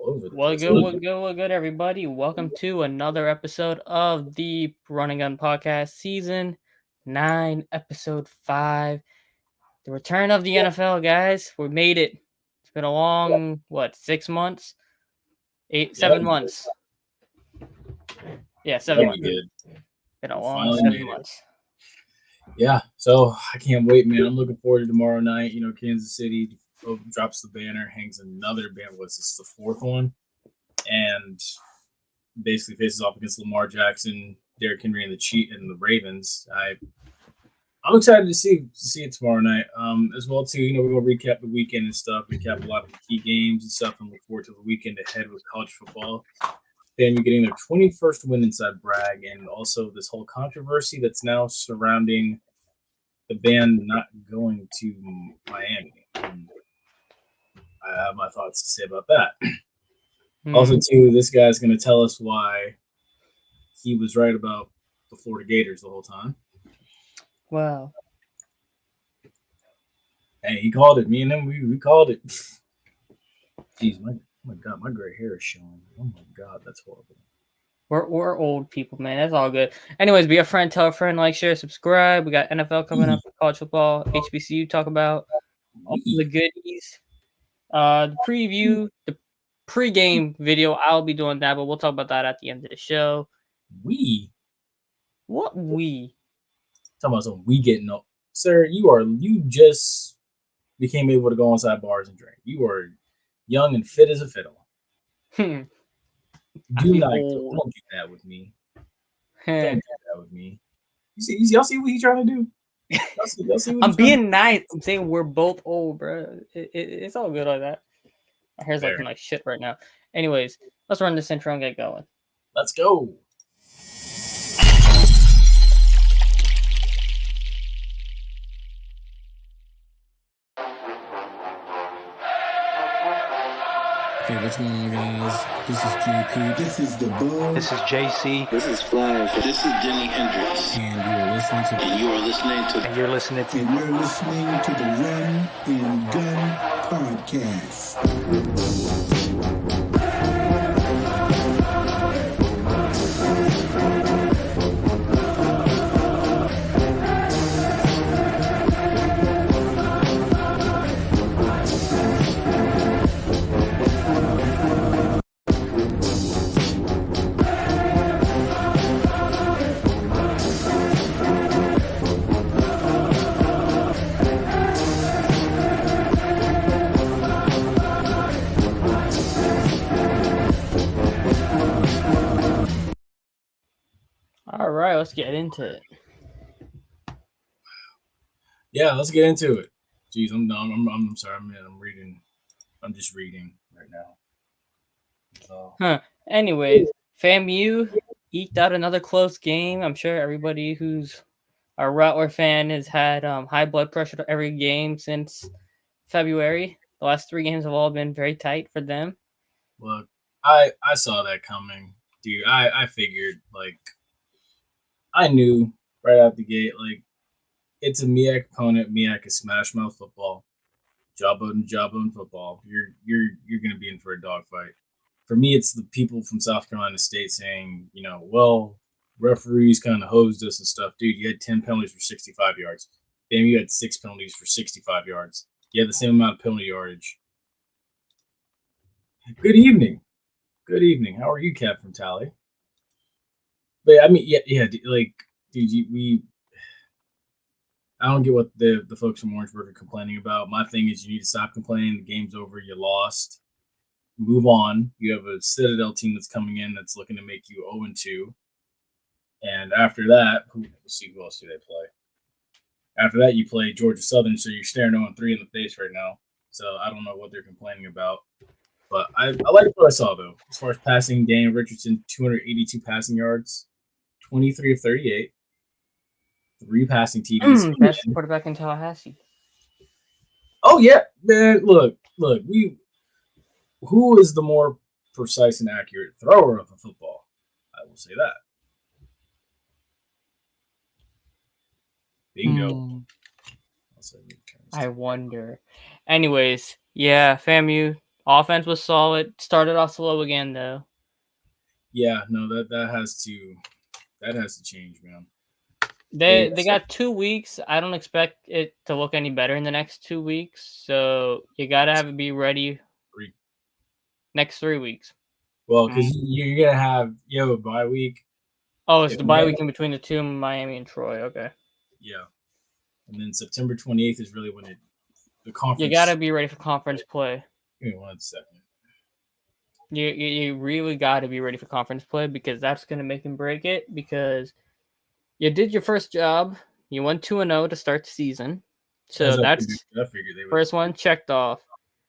over the What place. good, everybody? Welcome to another episode of the Running Gun Podcast, Season 9, Episode 5. The return of the NFL, guys. We made it. It's been a long, 6 months? 7 months. Yeah, 7 months. We did. Been a long 7 months. Yeah, so I can't wait, man. I'm looking forward to tomorrow night. You know, Kansas City drops the banner, hangs another banner. What's this, the fourth one? And basically faces off against Lamar Jackson, Derrick Henry, and the Ravens. I'm excited to see it tomorrow night. As well too. You know, we're gonna recap the weekend and stuff, recap a lot of the key games and stuff, and look forward to the weekend ahead with college football. Then you're getting their 21st win inside Bragg, and also this whole controversy that's now surrounding the band not going to Miami. I have my thoughts to say about that. Also, too, this guy's going to tell us why he was right about the Florida Gators the whole time. Wow. Hey, he called it. Me and him, we called it. Jeez, my God, my gray hair is showing. Oh my God, that's horrible. We're old people, man. That's all good. Anyways, be a friend, tell a friend, like, share, subscribe. We got NFL coming up, college football, HBCU talk about all the goodies. The preview, the pregame video, I'll be doing that, but we'll talk about that at the end of the show. What we? Talking about some we getting up, sir. You just became able to go inside bars and drink. You are young and fit as a fiddle. Don't do that with me. Don't do that with me. Y'all see what he's trying to do? Y'all see I'm being nice. I'm saying we're both old, bro. It's all good like that. My hair's looking like shit right now. Anyways, let's run this intro and get going. Let's go. Hey, what's going on, guys? This is JP. This is the Bug. This is JC. This is Flash. This is Jimi Hendrix. And you're listening to the Run and Gun Podcast. All right, let's get into it. Yeah, let's get into it. Jeez, I'm done. I'm sorry, man. I'm just reading right now. So. Anyways, FAMU eked out another close game. I'm sure everybody who's a Rattler fan has had high blood pressure to every game since February. The last 3 games have all been very tight for them. Look, I saw that coming, dude. I figured, like, I knew right out the gate, like, it's a MEAC opponent. MEAC is Smash Mouth football, jawbone football. You're gonna be in for a dogfight. For me, it's the people from South Carolina State saying, you know, well, referees kind of hosed us and stuff. Dude, you had 10 penalties for 65 yards. Damn, you had 6 penalties for 65 yards. You had the same amount of penalty yardage. Good evening. How are you, Cap from Tally? But I mean, yeah, like, dude, I don't get what the folks from Orangeburg are complaining about. My thing is, you need to stop complaining. The game's over. You lost. Move on. You have a Citadel team that's coming in that's looking to make you 0-2. And after that, let's see who else do they play. After that, you play Georgia Southern, so you're staring 0-3 in the face right now. So I don't know what they're complaining about. But I like what I saw, though. As far as passing, Daniel Richardson, 282 passing yards, 23 of 38, 3 passing TDs. Best quarterback in Tallahassee. Oh, yeah. Man, look. Who is the more precise and accurate thrower of the football? I will say that. Bingo. I wonder. Anyways, yeah, FAMU Offense was solid. Started off slow again though. Yeah, no, that has to change, man. They got 2 weeks. I don't expect it to look any better in the next 2 weeks. So you gotta have it be ready next 3 weeks. Well, because you're gonna have a bye week. Oh, it's the bye week in between the two, Miami and Troy. Okay. Yeah, and then September 28th is really when the conference. You gotta be ready for conference play. Give me 1 second. You really gotta be ready for conference play because that's gonna make and break it. Because you did your first job. You went 2-0 to start the season. So that's I figured they would. First one checked off.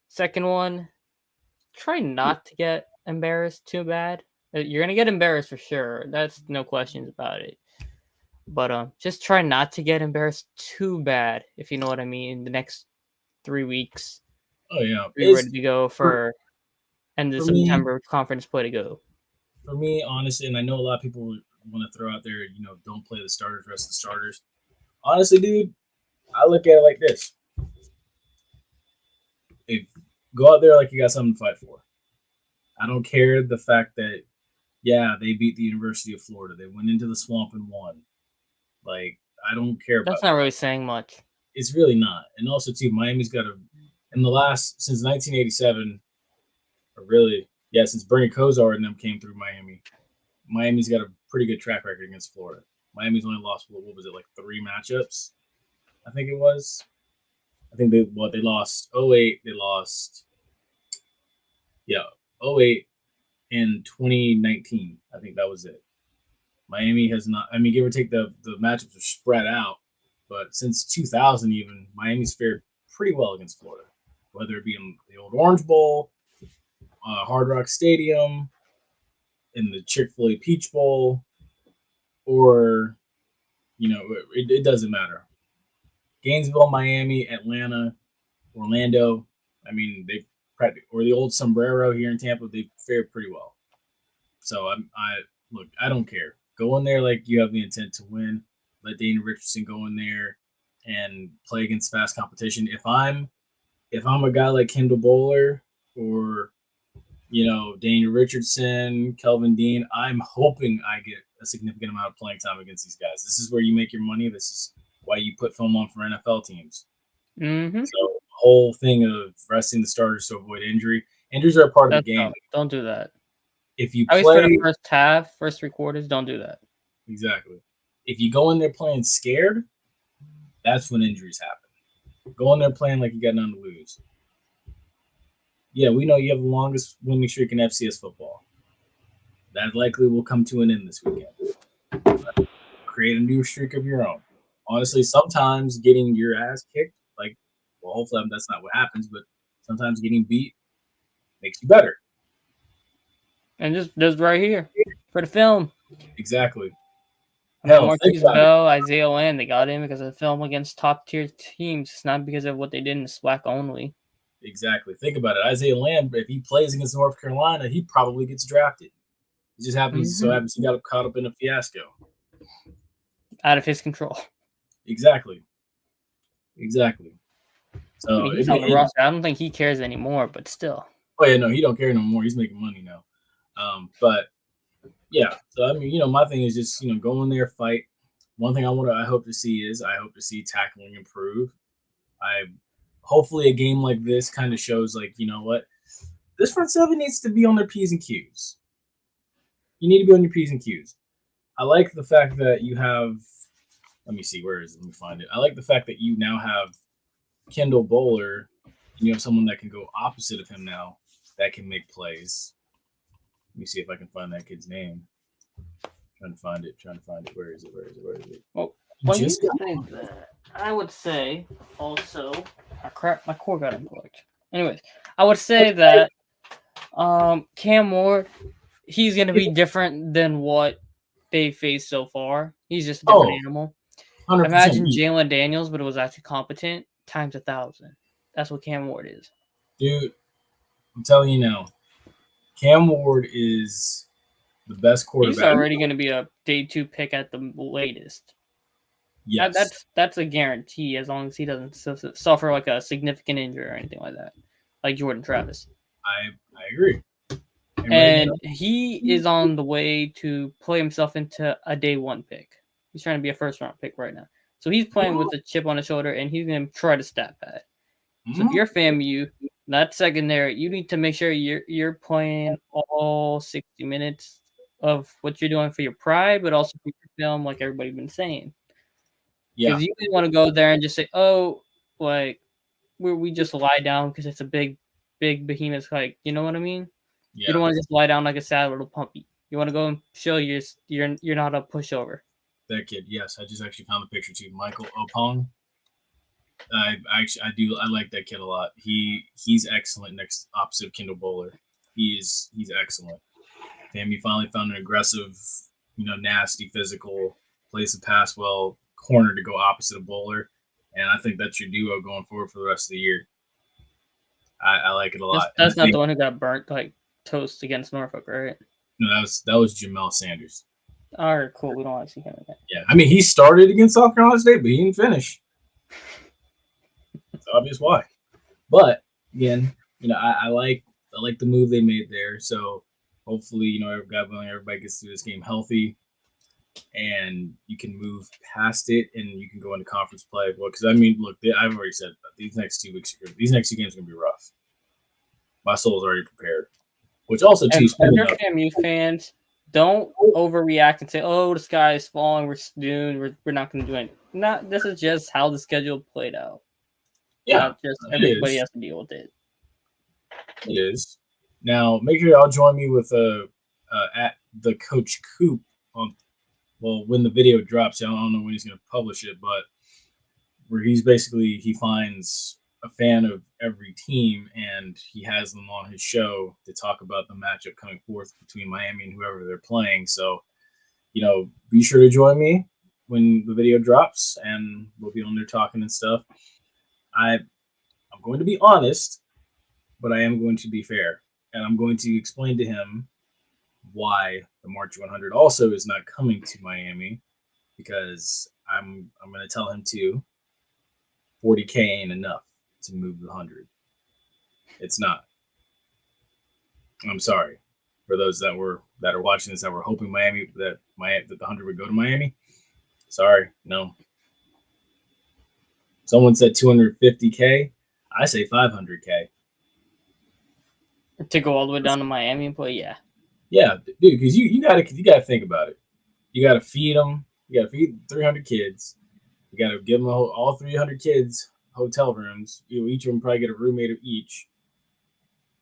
Second one, try not to get embarrassed too bad. You're gonna get embarrassed for sure. That's no questions about it. But just try not to get embarrassed too bad, if you know what I mean. The next 3 weeks. Oh yeah, Be ready to go for end of September conference play to go. For me, honestly, and I know a lot of people want to throw out there, don't play the starters, rest of the starters. Honestly, dude, I look at it like this. Go out there like you got something to fight for. I don't care the fact that, they beat the University of Florida. They went into the swamp and won. Like, I don't care about That's not really saying much. It's really not. And also, too, Miami's got since 1987, or really, since Bernie Kosar and them came through Miami's got a pretty good track record against Florida. Miami's only lost, what was it, like 3 matchups? I think it was. I think they lost 08, they lost 08 and 2019. I think that was it. Miami has not, give or take the matchups are spread out, but since 2000 even, Miami's fared pretty well against Florida, whether it be in the old Orange Bowl, Hard Rock Stadium, in the Chick-fil-A Peach Bowl, or, it doesn't matter. Gainesville, Miami, Atlanta, Orlando, or the old Sombrero here in Tampa, they fared pretty well. So I don't care. Go in there like you have the intent to win. Let Daniel Richardson go in there and play against fast competition. If I'm a guy like Kendall Bowler or Daniel Richardson, Kelvin Dean, I'm hoping I get a significant amount of playing time against these guys. This is where you make your money. This is why you put film on for NFL teams. Mm-hmm. So the whole thing of resting the starters to avoid injury. Injuries are a part of the game. Don't do that. If you play for the first half, first 3 quarters, don't do that. Exactly. If you go in there playing scared, that's when injuries happen. Go in there playing like you got nothing to lose. Yeah, we know you have the longest winning streak in FCS football. That likely will come to an end this weekend. Create a new streak of your own. Honestly, sometimes getting your ass kicked, hopefully that's not what happens, but sometimes getting beat makes you better. And just right here for the film. Exactly. Marquise Bell, Isaiah Land, they got in because of the film against top-tier teams. It's not because of what they did in the SWAC only. Exactly. Think about it. Isaiah Land, if he plays against North Carolina, he probably gets drafted. It just happens. So happens he got caught up in a fiasco. Out of his control. Exactly. So he's on the roster. I don't think he cares anymore, but still. Oh yeah, no, he don't care no more. He's making money now. But yeah, so my thing is just go in there, fight. One thing I hope to see tackling improve. Hopefully a game like this kind of shows what this front seven needs to be on their P's and Q's. You need to be on your P's and Q's. I like the fact that you have. Let me see, where is it? Let me find it. I like the fact that you now have Kendall Bowler, and you have someone that can go opposite of him now that can make plays. Let me see if I can find that kid's name. Trying to find it. Where is it? Well, when you say that, I would say also, crap, my cord got unplugged. Anyways, I would say that Cam Ward, he's going to be different than what they faced so far. He's just a different animal. 100%. Imagine Jalen Daniels, but it was actually competent times 1,000. That's what Cam Ward is. Dude, I'm telling you now, Cam Ward is the best quarterback. He's already going to be a day 2 pick at the latest. Yes. That's a guarantee as long as he doesn't suffer like a significant injury or anything like that, like Jordan Travis. I agree. And he is on the way to play himself into a day one pick. He's trying to be a first round pick right now. So he's playing with a chip on his shoulder, and he's going to try to stat pad. So if you're FAMU, not secondary, you need to make sure you're playing all 60 minutes of what you're doing for your pride, but also for your film, like everybody's been saying. Because you didn't want to go there and just say, "Oh, like we just lie down because it's a big behemoth." Like, you know what I mean? Yeah. You don't want to just lie down like a sad little puppy. You want to go and show you're not a pushover. That kid, yes, I just actually found the picture too. Michael Opong. I like that kid a lot. He's excellent next opposite Kendall Bowler. He's excellent. FAMU finally found an aggressive, nasty, physical, plays the pass well, corner to go opposite of Bowler, and I think that's your duo going forward for the rest of the year. I like it a lot. That's not the one who got burnt like toast against Norfolk, right? No, that was Jamel Sanders. All right, cool. We don't want to see him again. Yeah, I mean he started against South Carolina State, but he didn't finish. It's obvious why. But again, I like the move they made there. So hopefully, God willing, everybody gets through this game healthy, and you can move past it, and you can go into conference play. Well, because I mean, look, I've already said these next 2 weeks, these next 2 games are gonna be rough. My soul's already prepared. Which also too, and your FAMU fans, don't overreact and say, "Oh, the sky is falling. We're doomed. We're not going to do anything." This is just how the schedule played out. Yeah, not just everybody has to deal with it. It is. Now, make sure y'all join me with at the Coach Coop on. Well, when the video drops, I don't know when he's going to publish it, but where he finds a fan of every team and he has them on his show to talk about the matchup coming forth between Miami and whoever they're playing. So, be sure to join me when the video drops and we'll be on there talking and stuff. I'm going to be honest, but I am going to be fair, and I'm going to explain to him why the March 100 also is not coming to Miami, because I'm going to tell him too. 40K ain't enough to move the 100. It's not. I'm sorry for those that are watching this that were hoping that the 100 would go to Miami. Sorry, no. Someone said 250K. I say 500K. To go all the way down to Miami and play, yeah. Yeah, dude, because you gotta think about it. You gotta feed them. You gotta feed 300 kids. You gotta give them all 300 kids hotel rooms. Each of them probably get a roommate of each.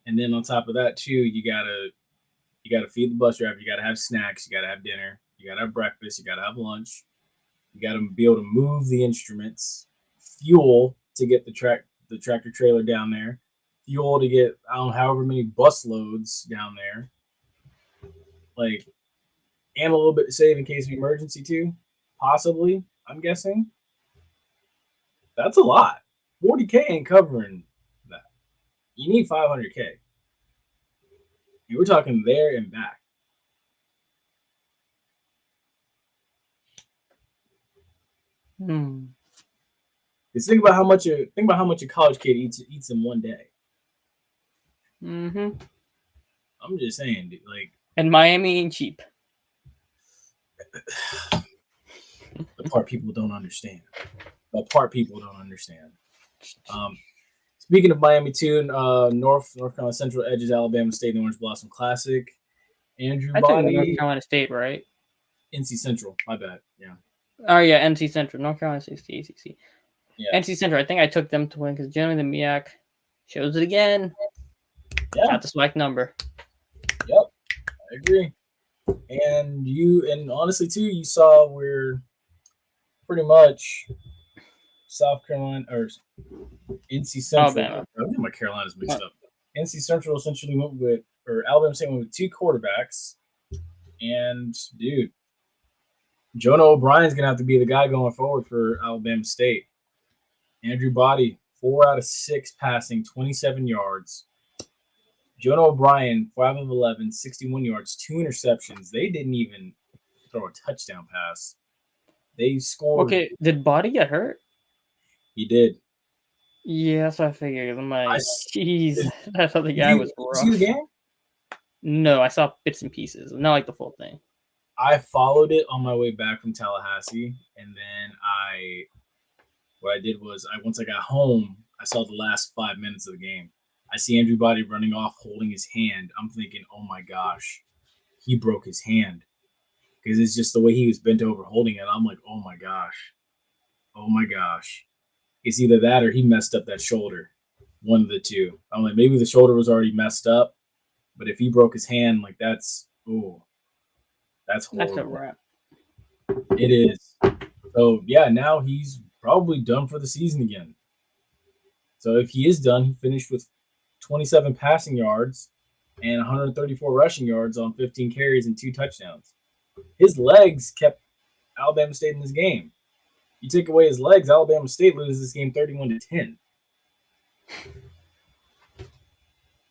And then on top of that too, you gotta feed the bus driver. You gotta have snacks. You gotta have dinner. You gotta have breakfast. You gotta have lunch. You gotta be able to move the instruments, fuel to get the tractor trailer down there, fuel to get however many bus loads down there. Like, and a little bit to save in case of emergency too, possibly. I'm guessing that's a lot. 40K ain't covering that. You need 500K. We're talking there and back. Just think about how much a college kid eats in one day. Mm-hmm. I'm just saying, dude, like. And Miami ain't cheap. The part people don't understand. Speaking of Miami too, North Carolina Central edges Alabama State in the Orange Blossom Classic. Andrew Body, North Carolina State, right? NC Central. My bad. Yeah. Oh yeah, NC Central, North Carolina State, ACC. Yeah. NC Central. I think I took them to win because generally the MEAC shows it again. Yeah. Got the spike number. Yep, I agree. And honestly too, you saw where pretty much South Carolina or NC Central. Alabama. I think my Carolina's mixed up. NC Central essentially went with, or Alabama State went with 2 quarterbacks. And dude, Jonah O'Brien's gonna have to be the guy going forward for Alabama State. Andrew Body, 4 out of 6 passing, 27 yards. Jonah O'Brien, 5 of 11, 61 yards, 2 interceptions. They didn't even throw a touchdown pass. They scored. Okay, did Body get hurt? He did. Yeah, that's what I figured. I'm like, s- jeez, I thought the Did guy you was see the rough. game? No, I saw bits and pieces, not like the full thing. I followed it on my way back from Tallahassee, and then what I did was once I got home, I saw the last 5 minutes of the game. I see Andrew Body running off, holding his hand. I'm thinking, oh my gosh, he broke his hand because it's just the way he was bent over holding it. I'm like, oh my gosh, oh my gosh. It's either that or he messed up that shoulder. One of the two. I'm like, maybe the shoulder was already messed up, but if he broke his hand, like that's That's a horrible. wrap. It is. So yeah, now he's probably done for the season again. So if he is done, he finished with 27 passing yards and 134 rushing yards on 15 carries and 2 touchdowns. His legs kept Alabama State in this game. You take away his legs, Alabama State loses this game 31-10.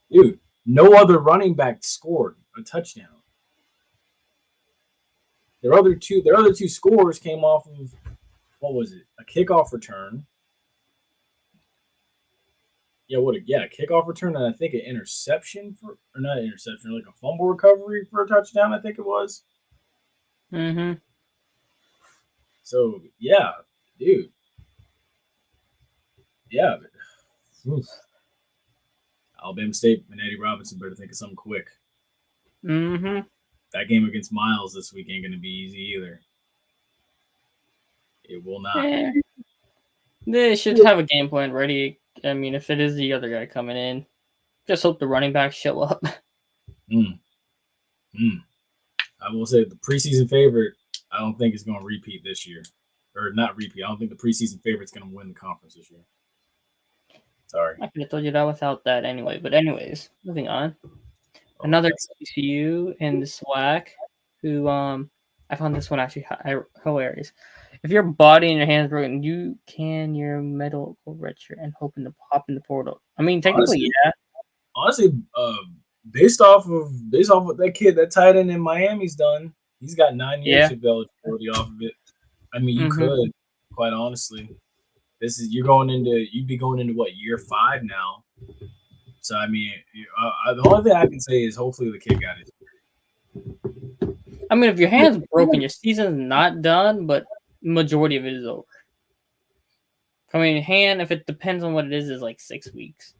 Dude, no other running back scored a touchdown. Their other two scores came off of, what was it? A kickoff return. A kickoff return and I think an interception or not an interception, like a fumble recovery for a touchdown, I think it was. Mm-hmm. So yeah, dude. Yeah. Oof. Alabama State and Eddie Robinson better think of something quick. Mm-hmm. That game against Miles this week ain't gonna be easy either. It will not. Yeah. They should have a game plan ready. I mean, if it is the other guy coming in, just hope the running backs show up. I will say the preseason favorite, I don't think is going to repeat this year. Or not repeat. I don't think the preseason favorite's going to win the conference this year. Sorry. I could have told you that without that anyway. But anyways, moving on. Another TCU in the SWAC, who I found this one actually hilarious. If your body and your hands broken, you can your medical redshirt and hoping to pop in the portal. I mean, technically, Honestly, based off of what that kid, that tight end in Miami's done, he's got 9 years of eligibility off of it. I mean, you could, quite honestly. You'd be going into what, year 5 now. So I mean, the only thing I can say is hopefully the kid got it. I mean, if your hand's broken, your season's not done, but majority of it is over. I mean, hand, if it depends on what it is like 6 weeks.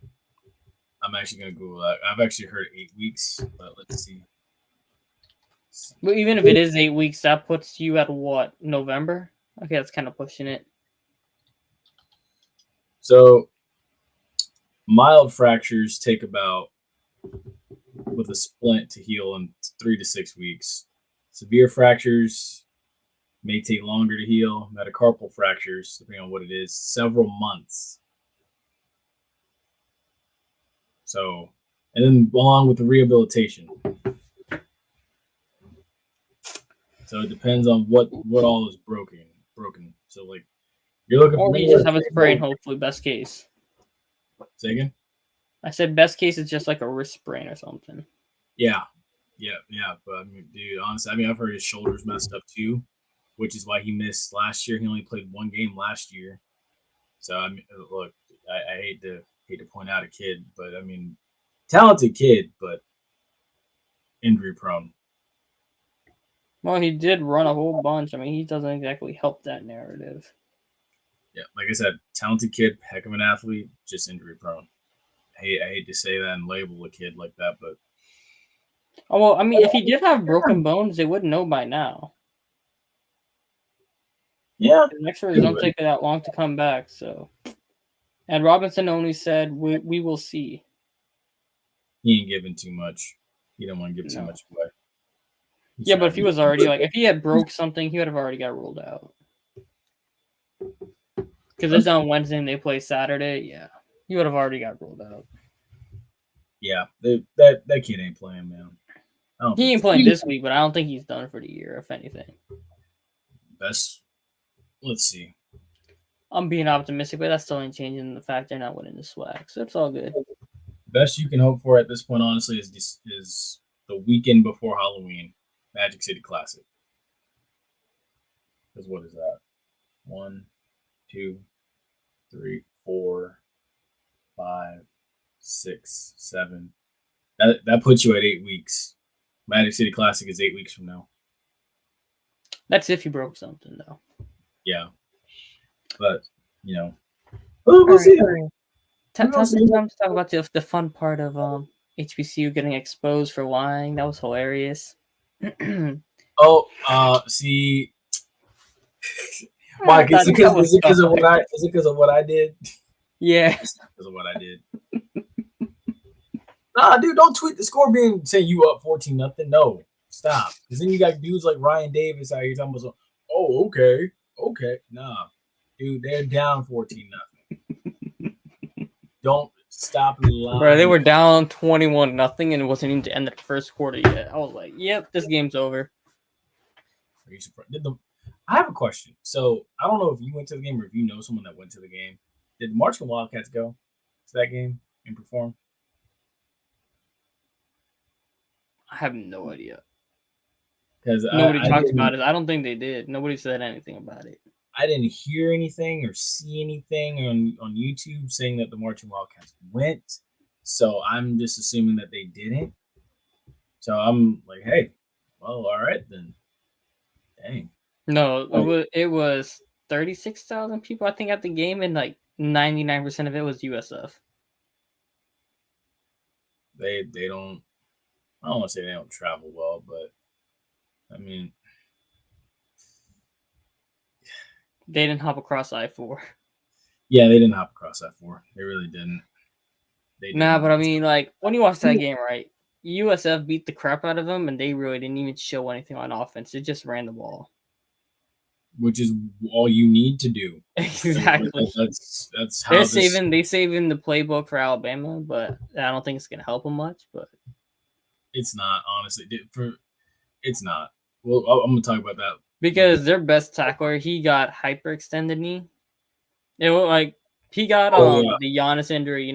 I'm actually gonna Google that. I've actually heard 8 weeks, but let's see. But even if it is 8 weeks, that puts you at what, November? Okay, that's kind of pushing it. So mild fractures take about, with a splint, to heal in 3 to 6 weeks. Severe fractures may take longer to heal. Metacarpal fractures, depending on what it is, several months. So, and then along with the rehabilitation. So it depends on what all is broken. So like you're looking or for. you just have a sprain, hopefully, best case. Say again? I said best case is just like a wrist sprain or something. Yeah. But I mean, dude, honestly, I've heard his shoulders messed up too, which is why he missed last year. He only played 1 game last year. So I mean, look, I hate to point out a kid, but I mean, talented kid, but injury prone. Well, he did run a whole bunch. I mean, he doesn't exactly help that narrative. Yeah, like I said, talented kid, heck of an athlete, just injury prone. I hate to say that and label a kid like that, but. Oh, well, I mean, if he did have broken bones, they would know by now. Yeah. The X-rays don't take that long to come back, so. And Robinson only said, we will see. He ain't giving too much. He don't want to give too much away. Yeah, but if he was already, like, if he had broke something, he would have already got ruled out. Because it's on Wednesday and they play Saturday, yeah. He would have already got ruled out. Yeah, that kid ain't playing, man. He ain't playing this week, but I don't think he's done for the year, if anything. Let's see. I'm being optimistic, but that still ain't changing the fact they're not winning the SWAC, so it's all good. Best you can hope for at this point, honestly, is the weekend before Halloween, Magic City Classic. Because what is that? 1, 2, 3, 4, 5, 6, 7. That puts you at 8 weeks. Magic City Classic is 8 weeks from now. That's if you broke something, though. Yeah, but we'll see. Time to talk about the fun part of HBCU getting exposed for lying. That was hilarious. See, Mike, is it because of what I did? Yeah, Because of what I did. Nah, dude, don't tweet the score being saying you up 14-0. No, stop. Because then you got dudes like Ryan Davis out here talking about, okay. Nah, dude, they're down 14-0. Don't stop lying. bro, they were down 21-0, and it wasn't even to end the first quarter yet. I was like, "Yep, this game's over." Are you surprised? I have a question. So I don't know if you went to the game or if you know someone that went to the game. Did the Marching Wildcats go to that game and perform? I have no idea. Because Nobody talked about it. I don't think they did. Nobody said anything about it. I didn't hear anything or see anything on YouTube saying that the Marching Wildcats went. So I'm just assuming that they didn't. So I'm like, hey, well, all right then. Dang. No, it was 36,000 people, I think, at the game, and like 99% of it was USF. They don't. I don't want to say they don't travel well, but I mean, they didn't hop across I-4. Yeah, they didn't hop across I-4. They really didn't. But I mean, like, when you watch that game, right? USF beat the crap out of them, and they really didn't even show anything on offense. They just ran the ball. Which is all you need to do. Exactly. That's how they're saving the playbook for Alabama, but I don't think it's gonna help them much. But it's not, honestly. It's not. Well, I'm gonna talk about that because their best tackler, he got hyperextended knee. It was like he got the Giannis injury,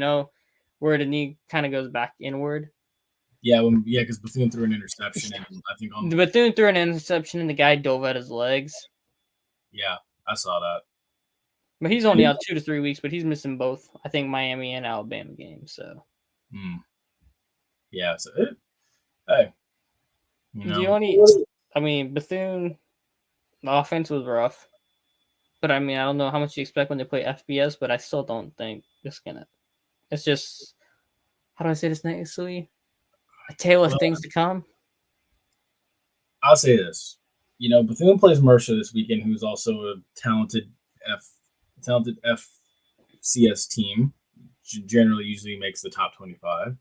where the knee kind of goes back inward. Yeah, because Bethune threw an interception, and I think Bethune threw an interception, and the guy dove at his legs. Yeah, I saw that. But he's only out 2 to 3 weeks, but he's missing both, I think, Miami and Alabama games. So, yeah. So, hey, Bethune, the offense was rough. But I mean, I don't know how much you expect when they play FBS, but I still don't think it's gonna. It's just, how do I say this nicely? A tale of things to come. I'll say this. Bethune plays Mercer this weekend, who's also a talented FCS team. Generally, usually makes the top 25.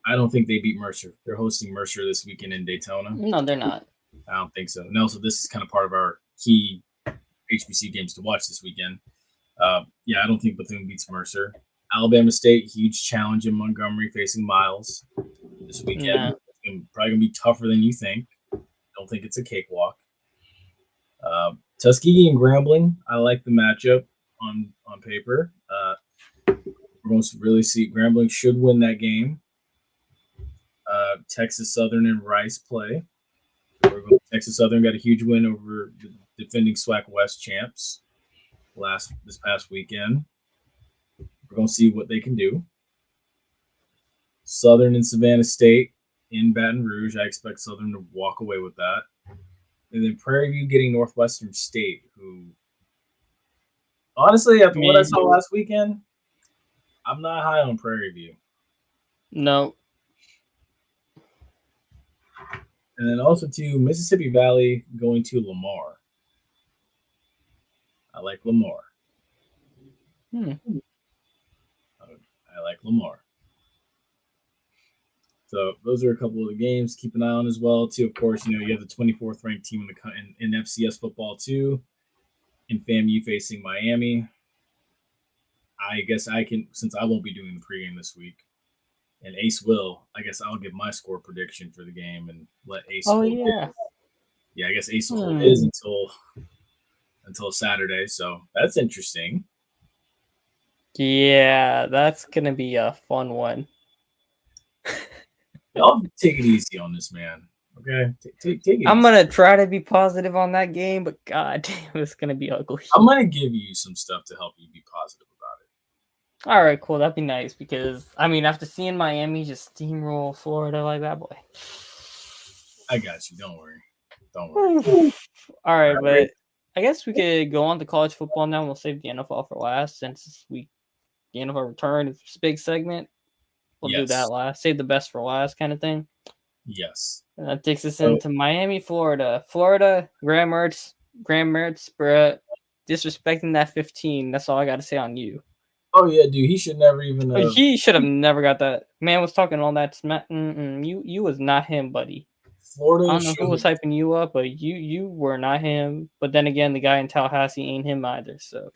I don't think they beat Mercer. They're hosting Mercer this weekend in Daytona. No, they're not. I don't think so. And also, this is kind of part of our key HBC games to watch this weekend. I don't think Bethune beats Mercer. Alabama State, huge challenge in Montgomery facing Miles this weekend. Yeah. It's probably going to be tougher than you think. Don't think it's a cakewalk. Tuskegee and Grambling, I like the matchup on paper. We're going to really see Grambling should win that game. Texas Southern and Rice play. Texas Southern got a huge win over the defending SWAC West champs this past weekend. We're going to see what they can do. Southern and Savannah State in Baton Rouge. I expect Southern to walk away with that. And then Prairie View getting Northwestern State, who, honestly, after what I saw last weekend, I'm not high on Prairie View. No. And then also to Mississippi Valley going to Lamar. I like Lamar. I like Lamar. So those are a couple of the games to keep an eye on as well, too. Of course, you have the 24th ranked team in FCS football, too, in FAMU facing Miami. I guess I can, since I won't be doing the pregame this week, and Ace will, I guess I'll give my score prediction for the game and let Ace hold it. Yeah, I guess Ace will hold his until Saturday, so that's interesting. Yeah, that's going to be a fun one. Y'all take it easy on this, man. Okay? Take it I'm going to try to be positive on that game, but god damn, it's going to be ugly. I'm going to give you some stuff to help you be positive about it. All right, cool. That'd be nice because I mean, after seeing Miami just steamroll Florida like that, boy. I got you. Don't worry. Don't worry. All right, All but right. I guess we could go on to college football now. We'll save the NFL for last since the NFL return is this big segment. We'll do that Yes. last. Save the best for last kind of thing. Yes. And that takes us So, into Miami, Florida. Florida, Graham Mertz, bruh, disrespecting that 15. That's all I got to say on you. oh yeah, dude, he should never even have. He should have never got that. Man was talking all that smack. You was not him, buddy. I Florida don't know who was should. hyping you up, but you were not him. But then again, the guy in Tallahassee ain't him either. So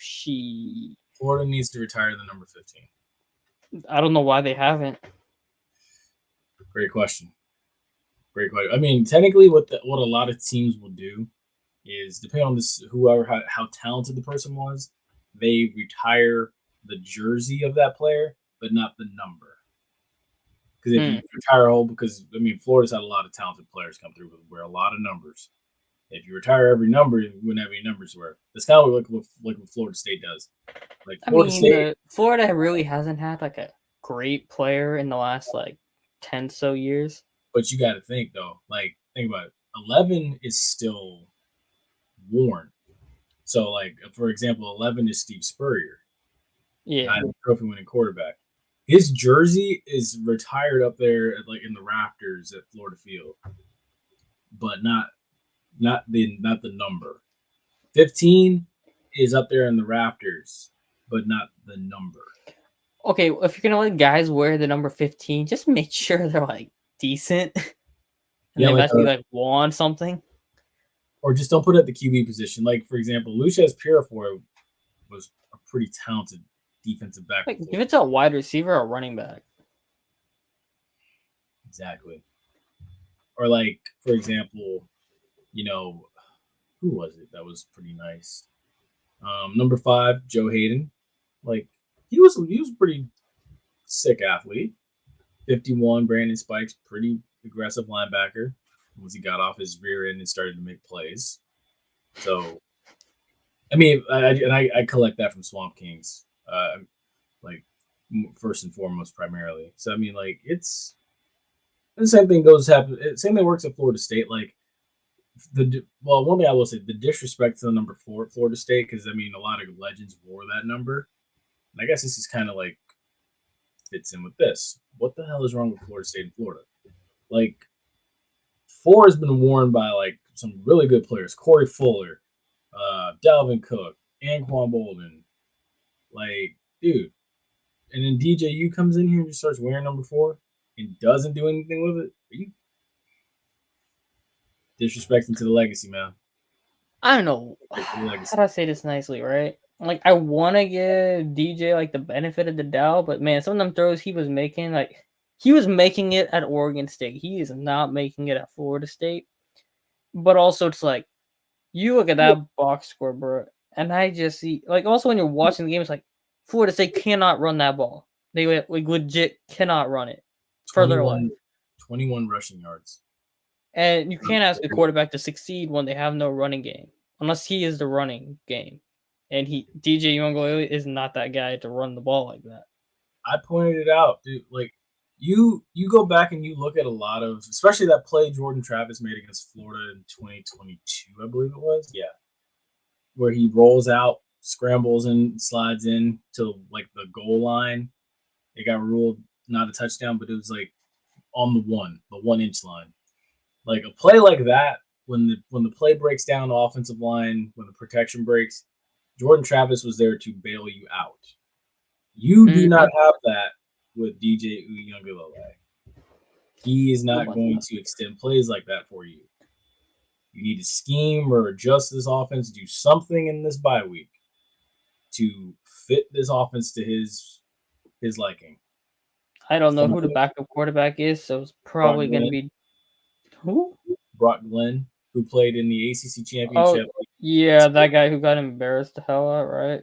Florida needs to retire the number 15. I don't know why they haven't. Great question. Great question. I mean, technically, what a lot of teams will do is, depending on this, whoever how talented the person was, they retire the jersey of that player, but not the number. Because if you retire a whole, because I mean, Florida's had a lot of talented players come through who wear a lot of numbers. If you retire every number, you wouldn't have any numbers to wear. That's kind of like what Florida State does. Like Florida State, Florida really hasn't had like a great player in the last like 10 so years. but you got to think though. Like think about it. 11 is still worn. So like for example, 11 is Steve Spurrier, Yeah, trophy winning quarterback. His jersey is retired up there like in the rafters at Florida Field, but not the number. 15 is up there in the rafters, but not the number. okay, if you're gonna let guys wear the number 15, just make sure they're like decent and Yeah, they've like actually like won something. or just don't put it at the QB position. Like for example, Lucius Purifoy was a pretty talented defensive back. Like give it to a wide receiver or running back. Exactly. Or like for example, you know, who was it that was pretty nice? Number 5, Joe Hayden. Like he was a pretty sick athlete. 51, Brandon Spikes, pretty aggressive linebacker. Once he got off his rear end and started to make plays. So, I mean, I collect that from Swamp Kings, like first and foremost, primarily. So I mean, like it's the same thing same thing works at Florida State. Like one thing I will say, the disrespect to the number 4 at Florida State, because I mean, a lot of legends wore that number. And I guess this is kind of like fits in with this. What the hell is wrong with Florida State and Florida? Like 4 has been worn by like some really good players, Corey Fuller, Dalvin Cook, Anquan Bolden. Like, dude. And then DJU comes in here and just starts wearing number 4 and doesn't do anything with it. Are you disrespecting to the legacy, man? I don't know. How do I say this nicely, right? Like I want to give DJ like the benefit of the doubt, but man, some of them throws he was making, like he was making it at Oregon State. He is not making it at Florida State. But also, it's like you look at that box score, bro, and I just see like also when you're watching the game, it's like Florida State cannot run that ball. They like legit cannot run it for their life. 21 rushing yards. And you can't ask a quarterback to succeed when they have no running game, unless he is the running game. And DJ Uiagalelei is not that guy to run the ball like that. I pointed it out, dude. Like you go back and you look at a lot of, especially that play Jordan Travis made against Florida in 2022, I believe it was. Yeah, where he rolls out, scrambles and slides in to like the goal line. It got ruled not a touchdown, but it was like on the 1-inch line. Like a play like that, when the play breaks down the offensive line, when the protection breaks, Jordan Travis was there to bail you out. You do not have that with DJ Uiagalelei. He is not going to extend plays like that for you. You need to scheme or adjust this offense, do something in this bye week to fit this offense to his liking. I don't know who the backup quarterback is, so it's probably going to be who? Brock Glenn, who played in the ACC championship. Oh, yeah, that guy who got embarrassed the hell out, right?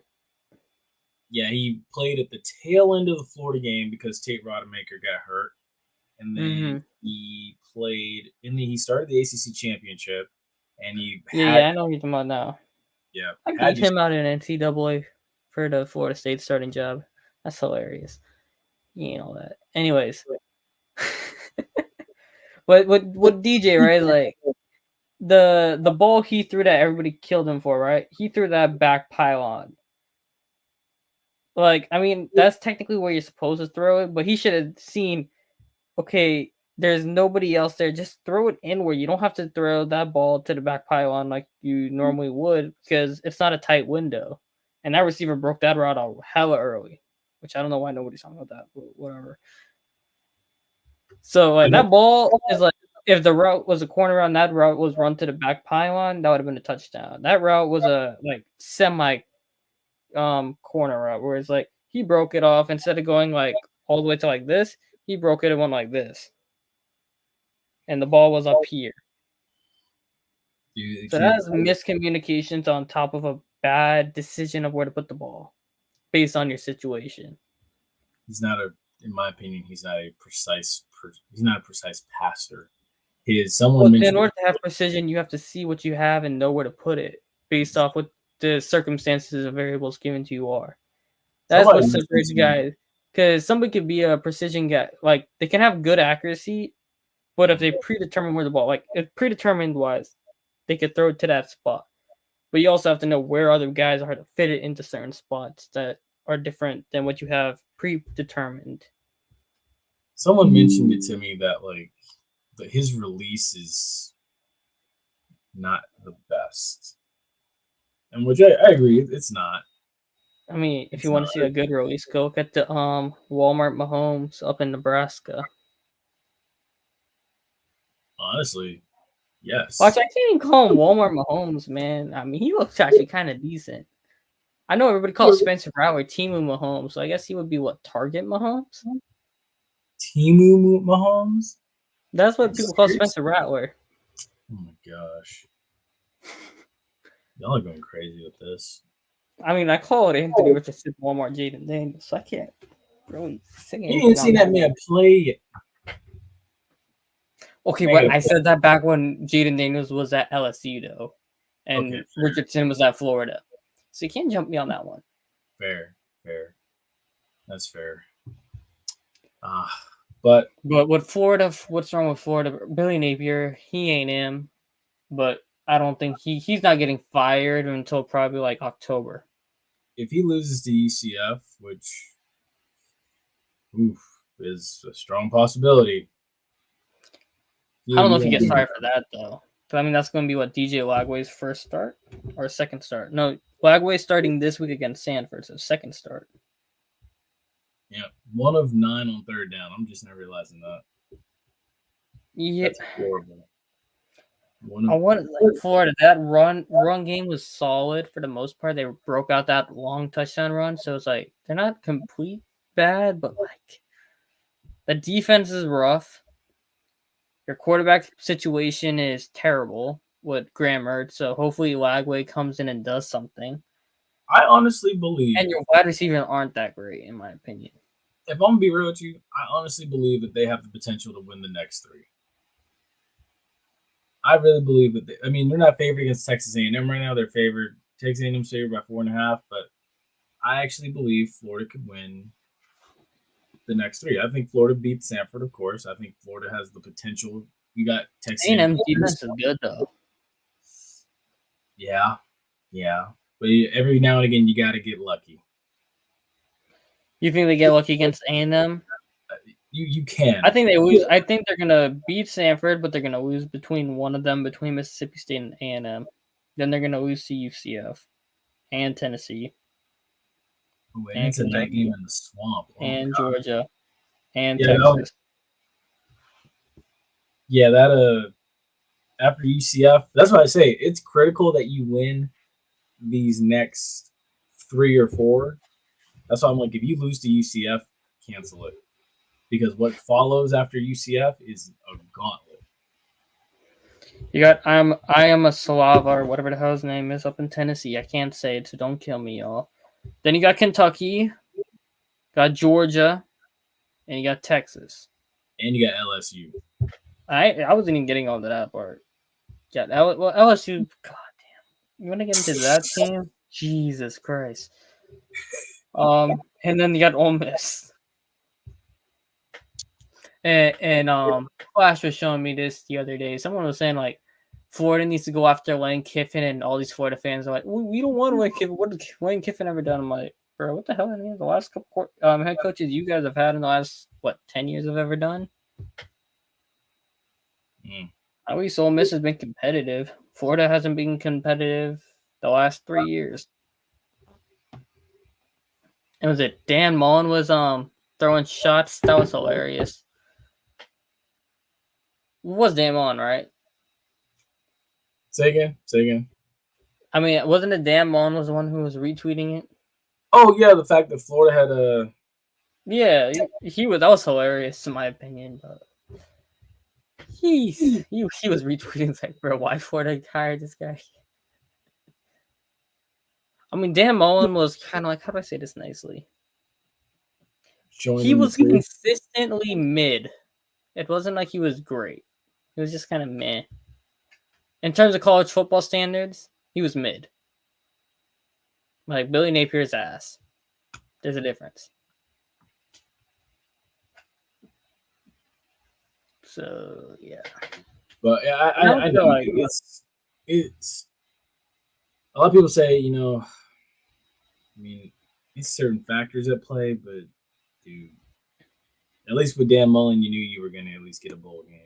Yeah, he played at the tail end of the Florida game because Tate Rodemaker got hurt. And then he played he started the ACC championship, and I know what you're talking about now. Yeah, I beat him out in NCAA for the Florida State starting job. That's hilarious. You ain't all that. Anyways, what DJ, right? Like the ball he threw that everybody killed him for, right? He threw that back pylon. Like, I mean, that's technically where you're supposed to throw it, but he should have seen, okay, there's nobody else there. Just throw it in where you don't have to throw that ball to the back pylon like you normally would because it's not a tight window. And that receiver broke that route out hella early, which I don't know why nobody's talking about that, but whatever. So, like, that ball is like, if the route was a corner run, that route was run to the back pylon, that would have been a touchdown. That route was a, like, semi corner route where it's like he broke it off instead of going like all the way to like this, he broke it and went like this. And the ball was up here. So that's miscommunications on top of a bad decision of where to put the ball based on your situation. He's not in my opinion, he's not a precise passer. In order to have precision, you have to see what you have and know where to put it based off what the circumstances and variables given to you are. That's what separates guys. Because somebody could be a precision guy. Like, they can have good accuracy, but if they predetermine where the ball, like, if predetermined wise, they could throw it to that spot. But you also have to know where other guys are to fit it into certain spots that are different than what you have predetermined. Someone mentioned it to me that, like, his release is not the best. And which I agree, it's not. I mean, if you want to see a good release, go look at the Walmart Mahomes up in Nebraska. Honestly, yes. Watch, I can't even call him Walmart Mahomes, man. I mean, he looks actually kind of decent. I know everybody calls Spencer Rattler Timu Mahomes, so I guess he would be what, Target Mahomes? Timu Mahomes? That's what people call Spencer Rattler. Oh my gosh. Y'all are going crazy with this. I mean, I call it Anthony Richardson, Walmart, Jaden Daniels, so I can't really say anything. You didn't see that man play. Okay, but I said that back when Jaden Daniels was at LSU, though, and Richardson was at Florida. So you can't jump me on that one. Fair. That's fair. But with Florida, what's wrong with Florida? Billy Napier, he ain't him, but I don't think he's not getting fired until probably like October. If he loses to UCF, which is a strong possibility. I don't know if he gets fired for that though. But I mean, that's going to be what DJ Lagway's first start or second start. No, Lagway's starting this week against Sanford, so second start. Yeah, 1 of 9 on third down. I'm just not realizing that. Yeah, that's horrible. I wanted like Florida. That run game was solid for the most part. They broke out that long touchdown run, so it's like they're not complete bad, but like the defense is rough. Your quarterback situation is terrible with Graham Mertz, so hopefully Lagway comes in and does something. I honestly believe, and your wide receivers aren't that great, in my opinion. If I'm gonna be real with you, I honestly believe that they have the potential to win the next 3. I really believe that. They're not favored against Texas A&M right now. They're favored. Texas A&M's favored by 4.5, but I actually believe Florida could win the next 3. I think Florida beats Sanford, of course. I think Florida has the potential. You got Texas A&M defense is good though. Yeah, but every now and again you got to get lucky. You think they get lucky against A&M? You can. I think they lose. I think they're gonna beat Sanford, but they're gonna lose between one of them, between Mississippi State and A&M. Then they're gonna lose to UCF and Tennessee. And it's a night game in the swamp. And Georgia and Texas. After UCF, that's why I say it's critical that you win these next 3 or 4. That's why I'm like, if you lose to UCF, cancel it. Because what follows after UCF is a gauntlet. You got I am a Slava or whatever the hell his name is up in Tennessee. I can't say it, so don't kill me, y'all. Then you got Kentucky, got Georgia, and you got Texas. And you got LSU. I wasn't even getting all to that part. Yeah, LSU. God damn, you want to get into that team? Jesus Christ. And And then you got Ole Miss. And Flash was showing me this the other day. Someone was saying like Florida needs to go after Lane Kiffin, and all these Florida fans are like, we don't want Lane Kiffin. What has Lane Kiffin ever done? I'm like, bro, what the hell? The last couple head coaches you guys have had in the last 10 years have ever done? At least Ole Miss has been competitive. Florida hasn't been competitive the last 3 years. And was it Dan Mullen was throwing shots? That was hilarious. Was Dan Mullen, right? Say again. I mean, wasn't it Dan Mullen was the one who was retweeting it? Oh yeah, the fact that Florida had a he was, that was hilarious in my opinion, but he was retweeting. It's like, bro, why Florida hired this guy? I mean, Dan Mullen was kind of like, how do I say this nicely? He was consistently mid. It wasn't like he was great. He was just kind of meh. In terms of college football standards, he was mid. Like Billy Napier's ass. There's a difference. So yeah. But yeah, I know like it's a lot of people say, I mean, it's certain factors at play, but dude, at least with Dan Mullen, you knew you were gonna at least get a bowl game.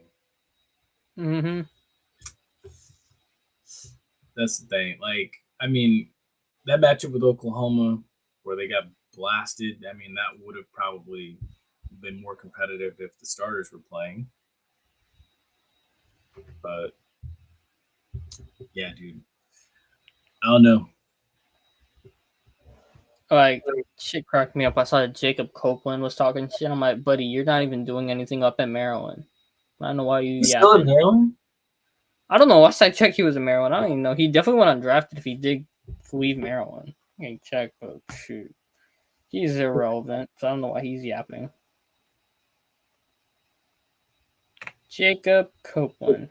Mm-hmm. That's the thing. Like, I mean, that matchup with Oklahoma where they got blasted, I mean, that would have probably been more competitive if the starters were playing. But yeah, dude, I don't know. Like, shit cracked me up. I saw that Jacob Copeland was talking shit. I'm like, buddy, you're not even doing anything up in Maryland. I don't know why you still in Maryland? I don't know. Last I checked, he was in Maryland. I don't even know. He definitely went undrafted if he did leave Maryland. I can check, but shoot. He's irrelevant, so I don't know why he's yapping. Jacob Copeland.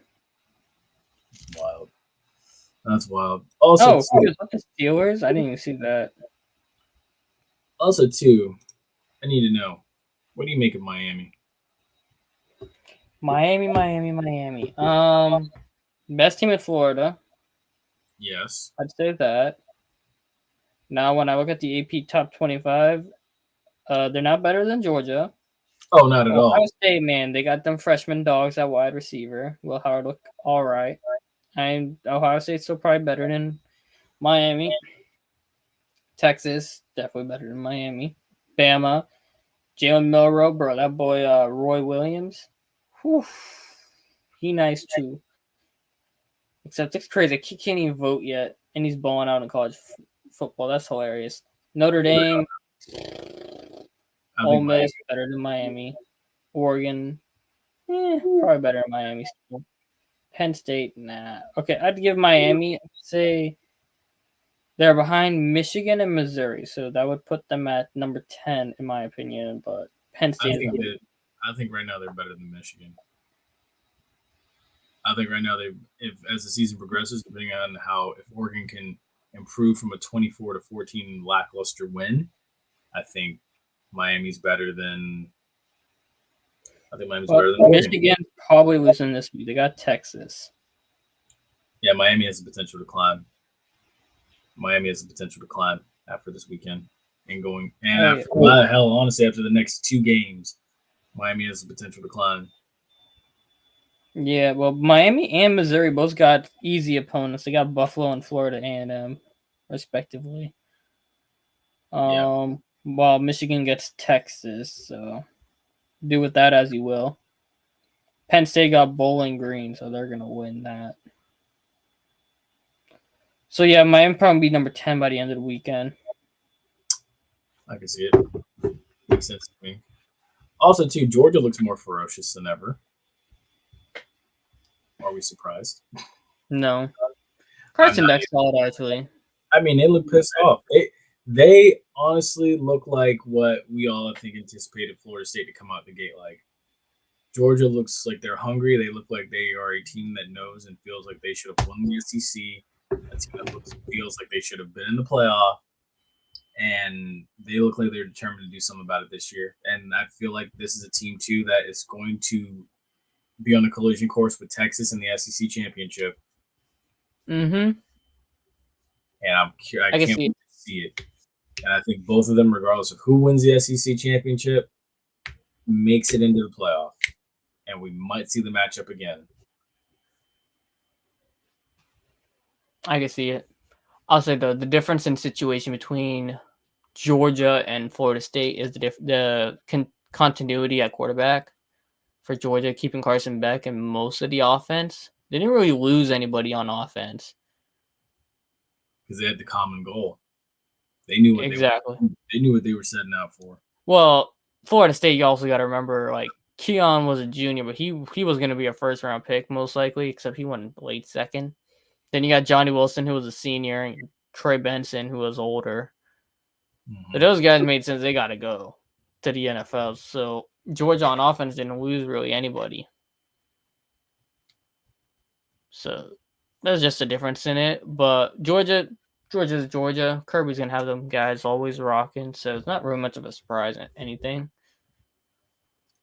Wild. That's wild. Also, he was with the Steelers? I didn't even see that. Also, too, I need to know, what do you make of Miami? Miami. Best team in Florida. Yes. I'd say that. Now, when I look at the AP Top 25, they're not better than Georgia. Oh, not at all. Ohio State, man, they got them freshman dogs at wide receiver. Will Howard look all right. And Ohio State's still probably better than Miami. Texas, definitely better than Miami. Bama, Jalen Milroe, bro, that boy Roy Williams. Whew, he nice too. Except it's crazy. He can't even vote yet, and he's balling out in college football. That's hilarious. Notre Dame, Ole Miss, better than Miami. Oregon, probably better than Miami still. Penn State, nah. Okay, I'd give Miami, say they're behind Michigan and Missouri, so that would put them at number 10 in my opinion. But Penn State, I think right now they're better than Michigan. I think right now if as the season progresses, depending on if Oregon can improve from a 24-14 lackluster win, I think Miami's better than. I think Miami's better than Michigan. Probably losing this week. They got Texas. Yeah, Miami has the potential to climb. Miami has the potential to climb after this weekend honestly, after the next 2 games, Miami has the potential to climb. Yeah, well, Miami and Missouri both got easy opponents. They got Buffalo and Florida A&M, respectively. While Michigan gets Texas, so do with that as you will. Penn State got Bowling Green, so they're gonna win that. So yeah, Miami probably be number 10 by the end of the weekend. I can see it. Makes sense to me. Also, too, Georgia looks more ferocious than ever. Are we surprised? No. Carson Beck's solid, actually. I mean, they look pissed off. They honestly look like what we all, I think, anticipated Florida State to come out the gate like. Georgia looks like they're hungry. They look like they are a team that knows and feels like they should have won the SEC. A team that feels like they should have been in the playoff. and they look like they're determined to do something about it this year. And I feel like this is a team too that is going to be on a collision course with Texas in the SEC championship. Mm-hmm. And I can can't see wait to see it. And I think both of them, regardless of who wins the SEC championship, makes it into the playoff. And we might see the matchup again. I can see it. I'll say the difference in situation between Georgia and Florida State is the continuity at quarterback for Georgia, keeping Carson Beck and most of the offense. They didn't really lose anybody on offense. Because they had the common goal. They knew what they knew what they were setting out for. Well, Florida State, you also got to remember, like, Keon was a junior, but he was going to be a first-round pick most likely, except he went late second. Then you got Johnny Wilson, who was a senior, and Troy Benson, who was older. Mm-hmm. But those guys made sense. They got to go to the NFL. So Georgia on offense didn't lose really anybody. So there's just a difference in it. But Georgia's Georgia. Kirby's going to have them guys always rocking. So it's not really much of a surprise in anything.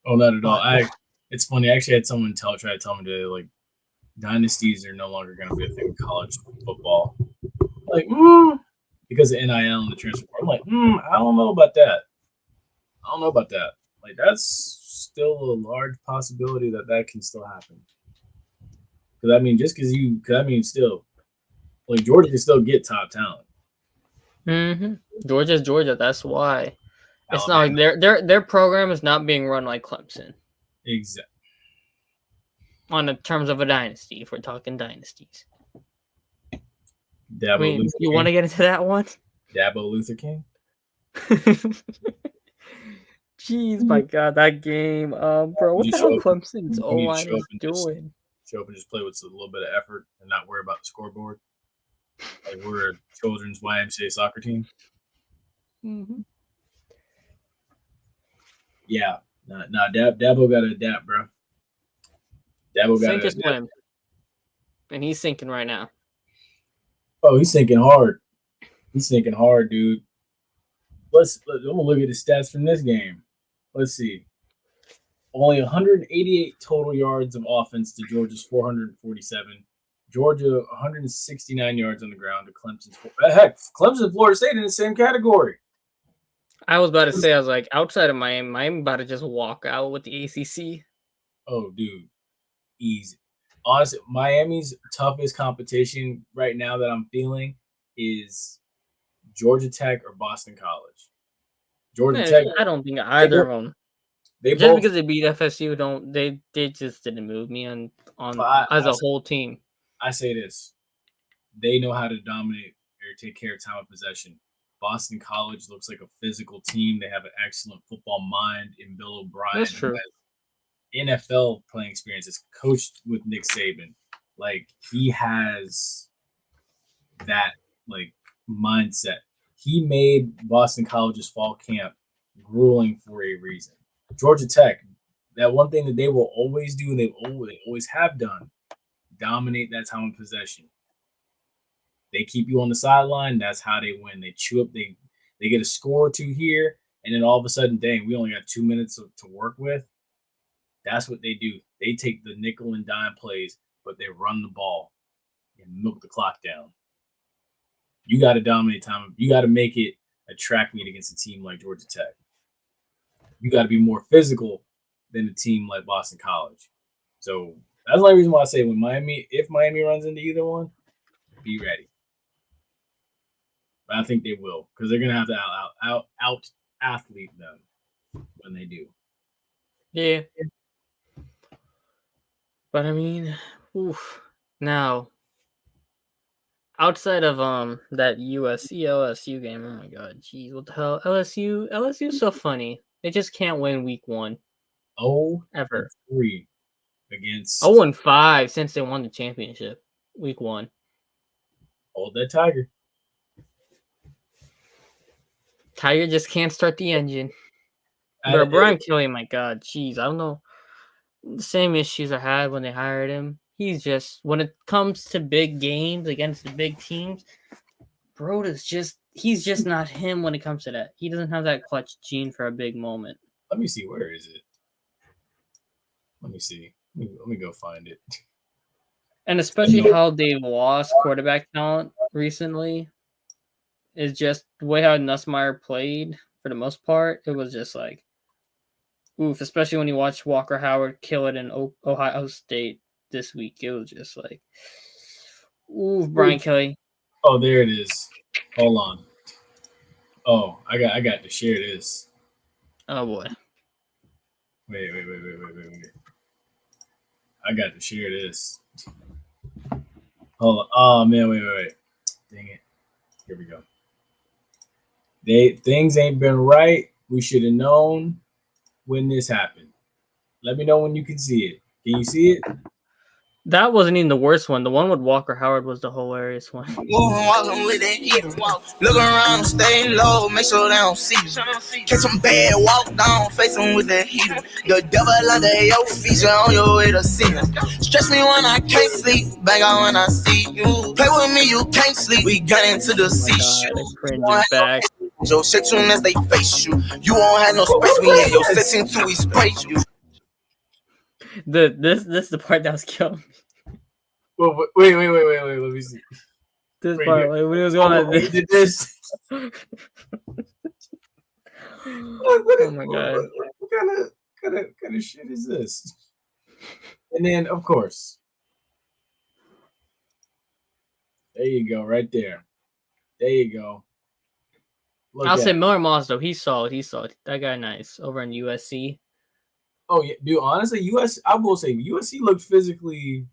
Oh, not at all. It's funny. I actually had someone try to tell me today, like, dynasties are no longer going to be a thing in college football. Like, because of NIL and the transfer portal. I'm like, I don't know about that. Like, that's still a large possibility that can still happen. Because, I mean, still, like, Georgia can still get top talent. Mm-hmm. Georgia's Georgia. That's why. It's not like their program is not being run like Clemson. Exactly. On the terms of a dynasty, if we're talking dynasties. You want to get into that one? Dabo Luther King. Jeez, my God, that game, bro. What the hell Clemson's O-line is doing? Show up and just play with a little bit of effort and not worry about the scoreboard. Like we're a children's YMCA soccer team. Mm-hmm. Yeah, Dabo got to adapt, bro. Dabo got to adapt. And he's sinking right now. Oh, he's sinking hard. Dude. I'm gonna look at the stats from this game. Let's see. Only 188 total yards of offense to Georgia's 447. Georgia 169 yards on the ground to Clemson's. Heck, Clemson and Florida State in the same category. I was about to say, outside of Miami about to just walk out with the ACC. Oh, dude, easy. Honestly, Miami's toughest competition right now that I'm feeling is Georgia Tech or Boston College. Tech. I don't think either of them. Because they beat FSU, they just didn't move me as a whole team. I say this: they know how to dominate or take care of time of possession. Boston College looks like a physical team. They have an excellent football mind in Bill O'Brien. That's true. NFL playing experience, is coached with Nick Saban. Like, he has that like mindset. He made Boston College's fall camp grueling for a reason. Georgia Tech, that one thing that they will always do, and they always have done, dominate that time of possession. They keep you on the sideline. That's how they win. They chew up. They get a score or two here, and then all of a sudden, dang, we only got 2 minutes to work with. That's what they do. They take the nickel and dime plays, but they run the ball and milk the clock down. You got to dominate time. You got to make it a track meet against a team like Georgia Tech. You got to be more physical than a team like Boston College. So that's the only reason why I say if Miami runs into either one, be ready. But I think they will, because they're gonna have to out athlete them when they do. Yeah. But I mean, now outside of that USC LSU game, oh my God, jeez, what the hell? LSU's so funny. They just can't win week 1. Ever 3 against 0-5 since they won the championship week 1. Hold that Tiger. Tiger just can't start the engine. Bro, Brian Kelly, my God, jeez, I don't know. The same issues I had when they hired him. He's just, when it comes to big games against the big teams, Broda's he's just not him when it comes to that. He doesn't have that clutch gene for a big moment. Let me see. Where is it? Let me see. Let me go find it. And especially how they lost quarterback talent recently is just the way how Nussmeier played for the most part. It was just like, oof, especially when you watch Walker Howard kill it in Ohio State this week. It was just like, oof, Brian Kelly. Oh, there it is. Hold on. Oh, I got to share this. Oh boy. Wait. I got to share this. Hold on. Oh man, wait. Dang it. Here we go. Things ain't been right. We should have known when this happened. Let me know when you can see it. Can you see it? That wasn't even the worst one. The one with Walker Howard was the hilarious one. Walking with that heater. Look around, stay low, make sure they don't see you. Catch some bad, walk down, face them with that heater. The devil under your feet, you're on your way to see him. Stress me when I can't sleep, bang out when I see you. Play with me, you can't sleep. We got into the sea. They cringe back. Your shit soon as they face you. You won't have no space, we in your section till we spray you. This is the part that was killing me. Well, wait. Let me see. This Right part, here. like, when it was going like He this. did this. Oh my god. What kind of shit is this? And then, of course, there you go, right there. There you go. I'll say Miller Moss though. He's solid. That guy nice over in USC. Oh yeah, dude. Honestly, I will say USC looked physically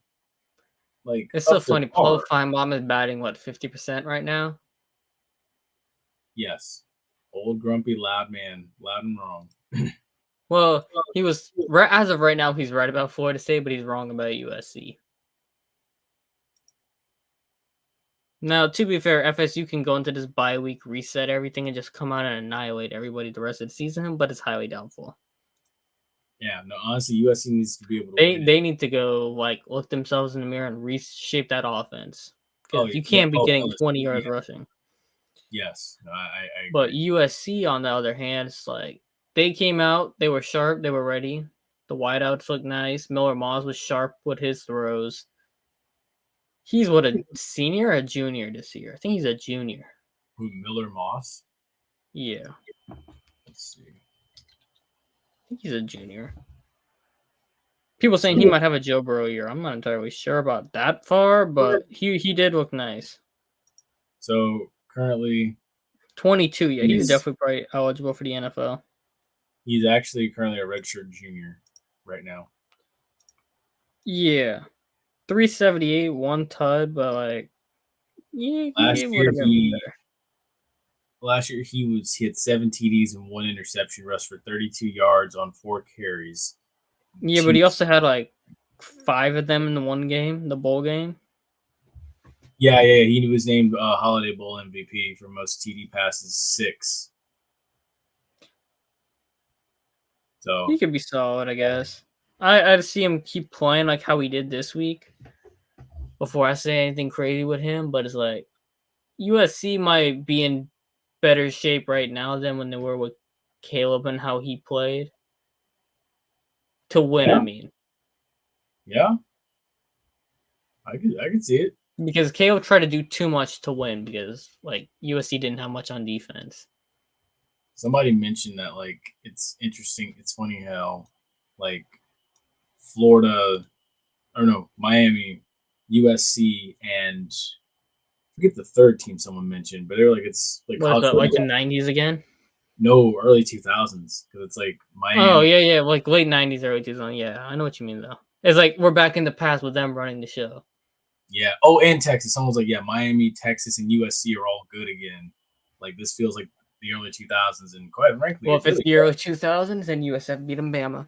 like. It's so up to funny. par. Paul Feinbaum is batting 50% right now. Yes, old grumpy loud man, loud and wrong. Well, he was as of right now. He's right about Florida State, but he's wrong about USC. Now, to be fair, FSU can go into this bye week, reset everything, and just come out and annihilate everybody the rest of the season, but it's highly doubtful. Yeah, no, honestly, USC needs to be able to. They need to go look themselves in the mirror and reshape that offense because you can't be getting 20 yards rushing. Yes, no, I agree. But USC, on the other hand, it's they came out, they were sharp, they were ready. The wideouts looked nice. Miller Moss was sharp with his throws. He's a senior or a junior this year? I think he's a junior. Who, Miller Moss? Yeah. Let's see. I think he's a junior. People saying he might have a Joe Burrow year. I'm not entirely sure about that far, but he did look nice. So currently 22, yeah, he's definitely probably eligible for the NFL. He's actually currently a redshirt junior right now. Yeah. 378, one tud, but last year he had 7 TDs and 1 interception, rushed for 32 yards on 4 carries. Yeah, but he also had 5 of them in the one game, the bowl game. Yeah, he was named Holiday Bowl MVP for most TD passes, 6. So he could be solid, I guess. I'd see him keep playing like how he did this week before I say anything crazy with him, but it's USC might be in better shape right now than when they were with Caleb and how he played. To win, yeah. I mean. Yeah. I could see it. Because Caleb tried to do too much to win because USC didn't have much on defense. Somebody mentioned that it's interesting. It's funny how Florida, or no, Miami, USC, and I forget the third team someone mentioned, but they were it's the 90s again. No, early 2000s because it's Miami. Oh yeah, late 90s, early 2000s. Yeah, I know what you mean though. It's we're back in the past with them running the show. Yeah. Oh, and Texas. Someone's Miami, Texas, and USC are all good again. This feels like the early 2000s, and quite frankly, well, if it's the early 2000s, then USF beat them, Bama.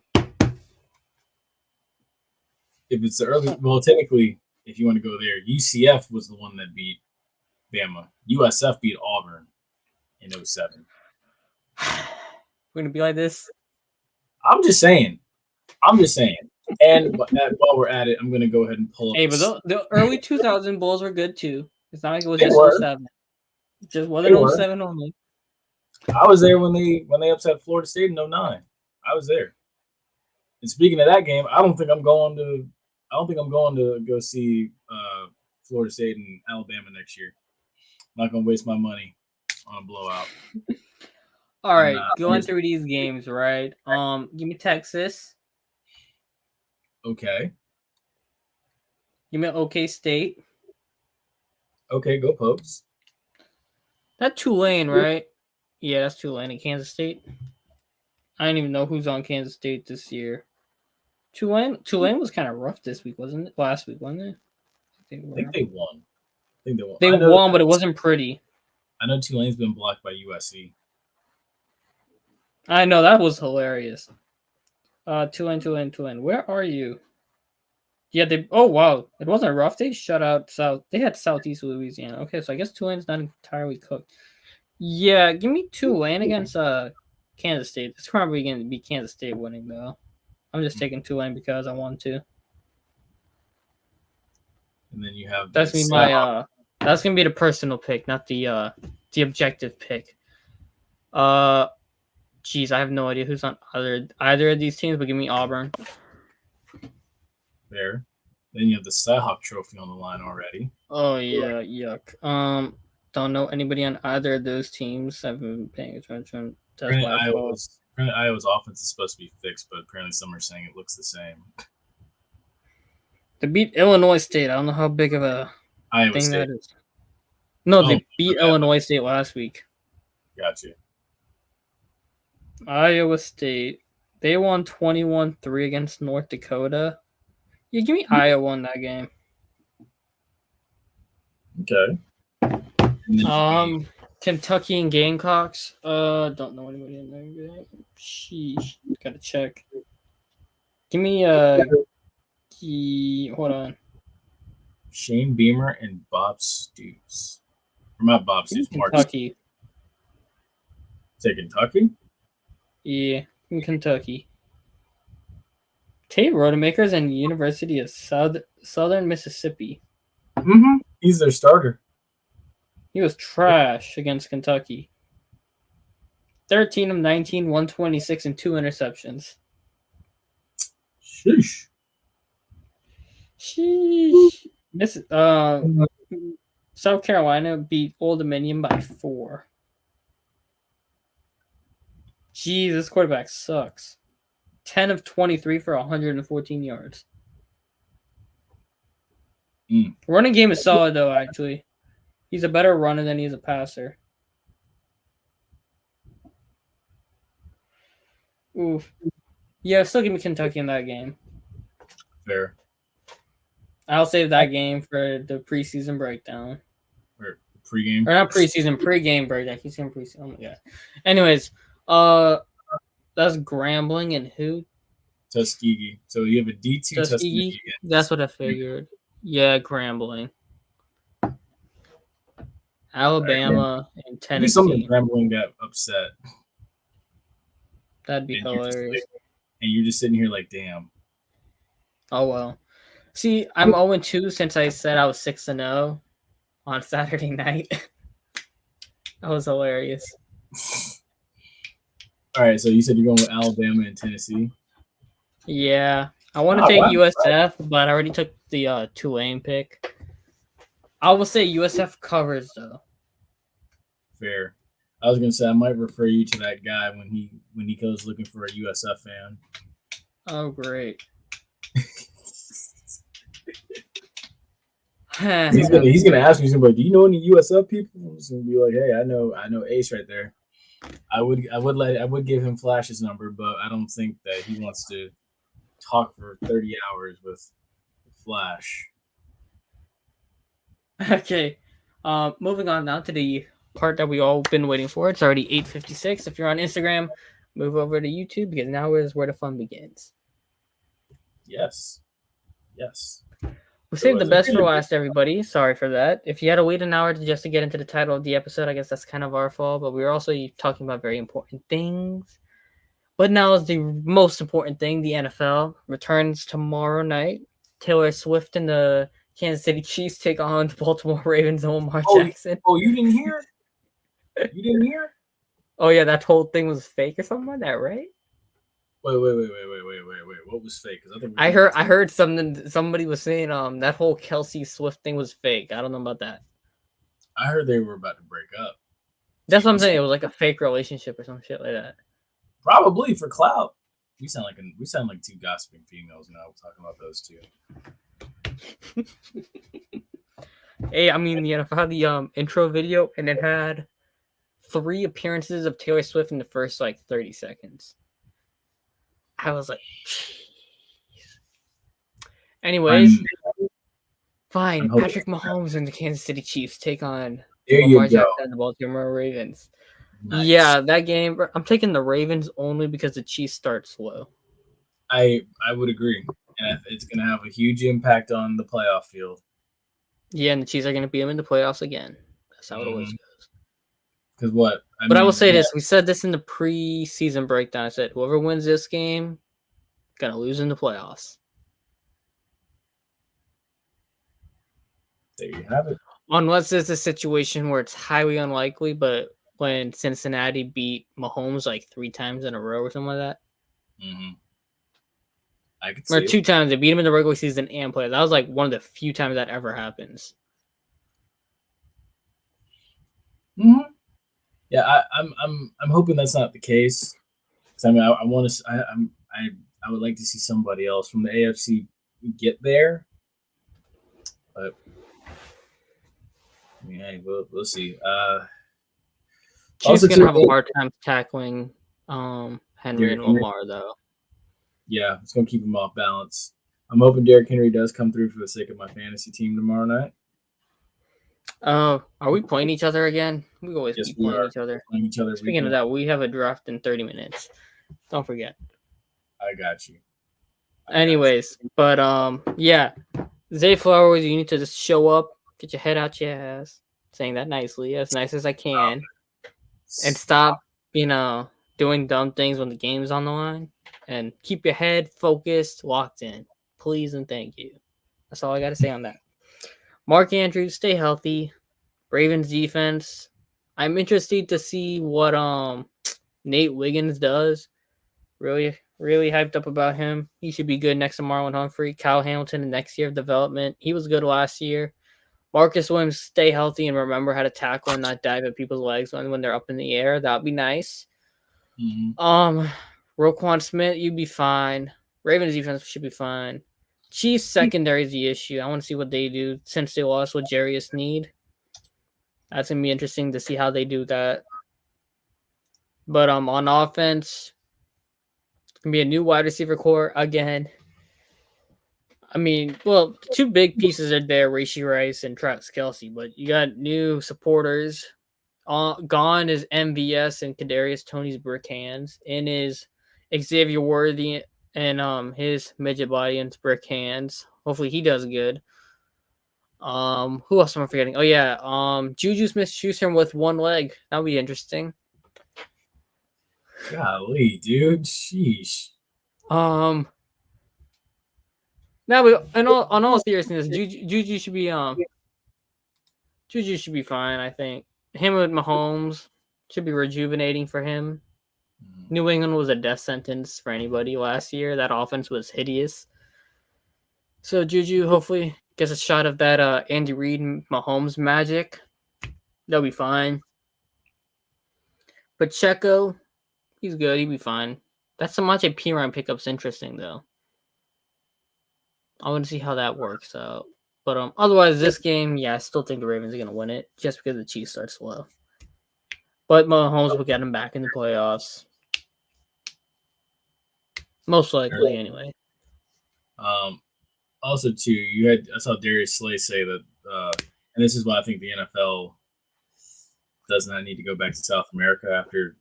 If it's the early, well, technically, if you want to go there, UCF was the one that beat Bama. USF beat Auburn in 07. We're gonna be like this. I'm just saying. And while we're at it, I'm gonna go ahead and pull up. Hey, but the early 2000 Bulls were good too. It's not like it was just 07. Just wasn't They were. 07 only. I was there when they upset Florida State in 09. I was there. And speaking of that game, I don't think I'm going to go see Florida State and Alabama next year. I'm not going to waste my money on a blowout. All right, going through these games, right? Give me Texas. Okay. Give me OK State. Okay, go Popes. That Tulane, right? Yeah, that's Tulane in Kansas State. I don't even know who's on Kansas State this year. Tulane was kind of rough this week, wasn't it? Last week, wasn't it? I think they won. They won, but it wasn't pretty. I know Tulane's been blocked by USC. I know, that was hilarious. Tulane. Where are you? Yeah, oh wow, it wasn't rough. They shut out South. They had Southeast Louisiana. Okay, so I guess Tulane's not entirely cooked. Yeah, give me Tulane against Kansas State. It's probably going to be Kansas State winning though. I'm just taking Tulane because I want to. And then you have that's gonna be the personal pick, not the objective pick. Geez, I have no idea who's on either of these teams, but give me Auburn. There. Then you have the Cyhawk Trophy on the line already. Oh yeah, yuck. Don't know anybody on either of those teams. I've been paying attention. Apparently Iowa's offense is supposed to be fixed, but apparently some are saying it looks the same. They beat Illinois State. I don't know how big of a Iowa State. That is. No, they beat Illinois State last week. Gotcha. Iowa State. They won 21-3 against North Dakota. Yeah, give me Iowa in that game. Okay. Kentucky and Gamecocks. Don't know anybody in there. Sheesh. Gotta check. Give me hold on. Shane Beamer and Bob Stoops. Or not Bob Stoops, Kentucky. Say Kentucky? Yeah, in Kentucky. Tate Rodemakers and University of Southern Mississippi. Mm-hmm. He's their starter. He was trash against Kentucky. 13 of 19, 126, and 2 interceptions. Sheesh. South Carolina beat Old Dominion by 4. Jeez, this quarterback sucks. 10 of 23 for 114 yards. Running game is solid, though, actually. He's a better runner than he is a passer. Oof. Yeah, still give me Kentucky in that game. Fair. I'll save that game for the preseason breakdown. Or pregame? Or not preseason, pregame breakdown. He's saying preseason. Oh my god. Anyways, that's Grambling and who? Tuskegee. So you have a D2 Tuskegee. That's what I figured. Yeah, Grambling. Alabama and Tennessee. Maybe something Grambling got upset. That'd be hilarious. And you're just sitting here like, damn. Oh well. See, I'm 0-2 since I said I was 6-0 on Saturday night. That was hilarious. All right, so you said you're going with Alabama and Tennessee? Yeah. I want to take USF, but I already took the Tulane pick. I will say USF covers, though. Fair. I was going to say I might refer you to that guy when he goes looking for a USF fan. Oh, great. He's gonna ask me somebody, do you know any USF people? I'm just gonna be like, hey, I know Ace right there. I would give him Flash's number, but I don't think that he wants to talk for 30 hours with Flash. Okay. Moving on now to the part that we all been waiting for. It's already 8:56. If you're on Instagram, move over to YouTube because now is where the fun begins. Yes. We saved the best for last, everybody. Sorry for that. If you had to wait an hour just to get into the title of the episode, I guess that's kind of our fault. But we were also talking about very important things. But now is the most important thing. The NFL returns tomorrow night. Taylor Swift and the Kansas City Chiefs take on the Baltimore Ravens and Lamar Jackson. Oh, you didn't hear? You didn't hear? Oh yeah, that whole thing was fake or something like that, right? Wait. What was fake? Because I heard something. Somebody was saying that whole Kelsey Swift thing was fake. I don't know about that. I heard they were about to break up. That's what I'm saying. It was like a fake relationship or some shit like that. Probably for clout. We sound like two gossiping females now. We're talking about those two. Hey, I mean, the NFL had the intro video, and it had 3 appearances of Taylor Swift in the first like 30 seconds. I was like, jeez. Anyways, fine. Patrick Mahomes and the Kansas City Chiefs take on Lamar Jackson and the Baltimore Ravens. Nice. Yeah, that game. I'm taking the Ravens only because the Chiefs start slow. I would agree, and it's going to have a huge impact on the playoff field. Yeah, and the Chiefs are going to beat them in the playoffs again. That's how it always goes. Because what? I will say this: we said this in the preseason breakdown. I said whoever wins this game, gonna lose in the playoffs. There you have it. Unless it's a situation where it's highly unlikely, but when Cincinnati beat Mahomes like 3 times in a row or something like that. Mm-hmm. I could or see 2 times. They beat him in the regular season and playoffs. That was like one of the few times that ever happens. Mm-hmm. Yeah, I'm hoping that's not the case. I mean, I want to. I would like to see somebody else from the AFC get there, but I mean, hey, we'll see. Chiefs gonna have a hard time tackling Henry and Lamar though. Yeah, it's gonna keep him off balance. I'm hoping Derrick Henry does come through for the sake of my fantasy team tomorrow night. Are we playing each other again? We always be playing each other. Speaking of that, we have a draft in 30 minutes. Don't forget. I got you. Anyways, but yeah, Zay Flowers, you need to just show up, get your head out your ass, saying that nicely, as nice as I can, and stop, doing dumb things when the game's on the line, and keep your head focused, locked in. Please and thank you. That's all I got to say on that. Mark Andrews, stay healthy. Ravens defense. I'm interested to see what Nate Wiggins does. Really hyped up about him. He should be good next to Marlon Humphrey. Kyle Hamilton in next year of development. He was good last year. Marcus Williams, stay healthy and remember how to tackle and not dive at people's legs when they're up in the air. That'd be nice. Mm-hmm. Roquan Smith, you'd be fine. Ravens defense should be fine. Chiefs secondary is the issue. I want to see what they do since they lost with Jarius Sneed. That's going to be interesting to see how they do that. But on offense, it's going to be a new wide receiver core again. I mean, well, 2 big pieces are there, Rashee Rice and Travis Kelce, but you got new supporters. Gone is MVS and Kadarius Toney's brick hands. In is Xavier Worthy and his midget body and brick hands. Hopefully he does good. Who else am I forgetting? Oh yeah, Juju Smith-Schuster with 1 leg. That would be interesting. Golly, dude, sheesh. Now, on all seriousness, Juju should be Juju should be fine. I think him with Mahomes should be rejuvenating for him. New England was a death sentence for anybody last year. That offense was hideous. So Juju hopefully gets a shot of that Andy Reid Mahomes magic. They'll be fine. Pacheco, he's good. He'll be fine. That Samaje Perine pickup's interesting though. I want to see how that works out. But otherwise, this game, yeah, I still think the Ravens are going to win it just because the Chiefs start slow. But Mahomes will get them back in the playoffs. Most likely, anyway. Also, too, I saw Darius Slay say that, and this is why I think the NFL does not need to go back to South America after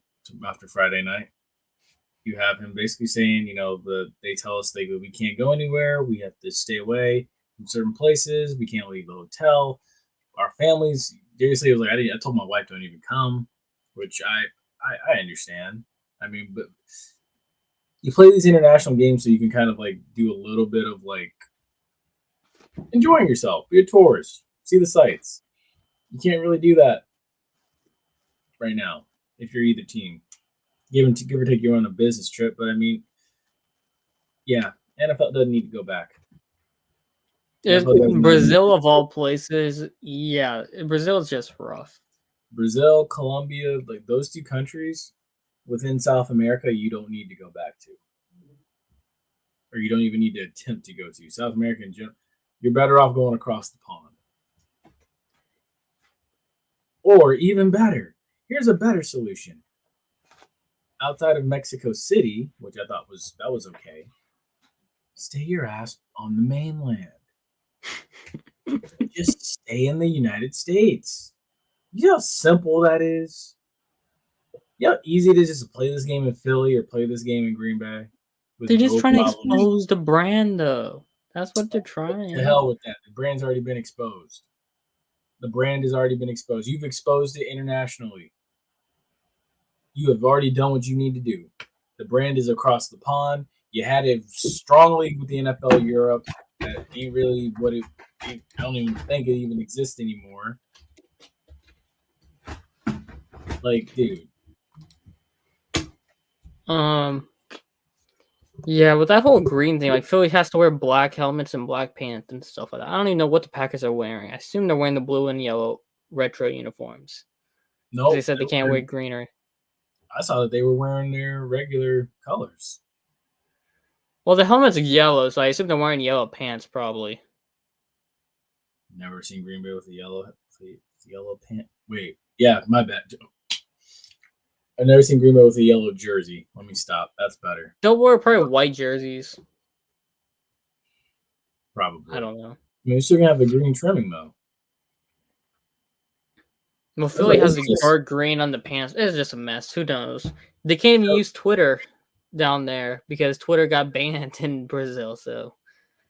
Friday night. You have him basically saying, they tell us we can't go anywhere. We have to stay away from certain places. We can't leave the hotel. Our families, Darius Slay was like, I told my wife don't even come, which I understand. I mean, but you play these international games so you can kind of like do a little bit of like enjoying yourself, be a tourist, see the sights. You can't really do that right now. If you're either team, give or take, you're on a business trip. But I mean, yeah, NFL doesn't need to go back. Brazil of all places, yeah, Brazil is just rough. Brazil, Colombia, like those two countries within South America, you don't need to go back to, or you don't even need to attempt to go to South America in general. You're better off going across the pond. Or even better, here's a better solution. Outside of Mexico City, which I thought was okay, stay your ass on the mainland. Just stay in the United States. You know how simple that is? You know how easy it is just to play this game in Philly or play this game in Green Bay? They're just trying to expose the brand, though. That's what they're trying. The hell with that. The brand's already been exposed. The brand has already been exposed. You've exposed it internationally. You have already done what you need to do. The brand is across the pond. You had a strong league with the NFL Europe. That ain't really what it. I don't even think it even exists anymore. Like, dude. Yeah, with that whole green thing, like Philly has to wear black helmets and black pants and stuff like that. I don't even know what the Packers are wearing. I assume they're wearing the blue and yellow retro uniforms. No, they said they can't wear greener. I saw that they were wearing their regular colors. Well, the helmet's yellow, so I assume they're wearing yellow pants, probably. Never seen Green Bay with a yellow pant. Wait, yeah, my bad. I've never seen Green Bay with a yellow jersey. Let me stop. That's better. They'll wear probably white jerseys. Probably. I don't know. I mean, they're still gonna have the green trimming though. Well, Philly has the dark green on the pants. It's just a mess. Who knows? They can't even use Twitter down there because Twitter got banned in Brazil. So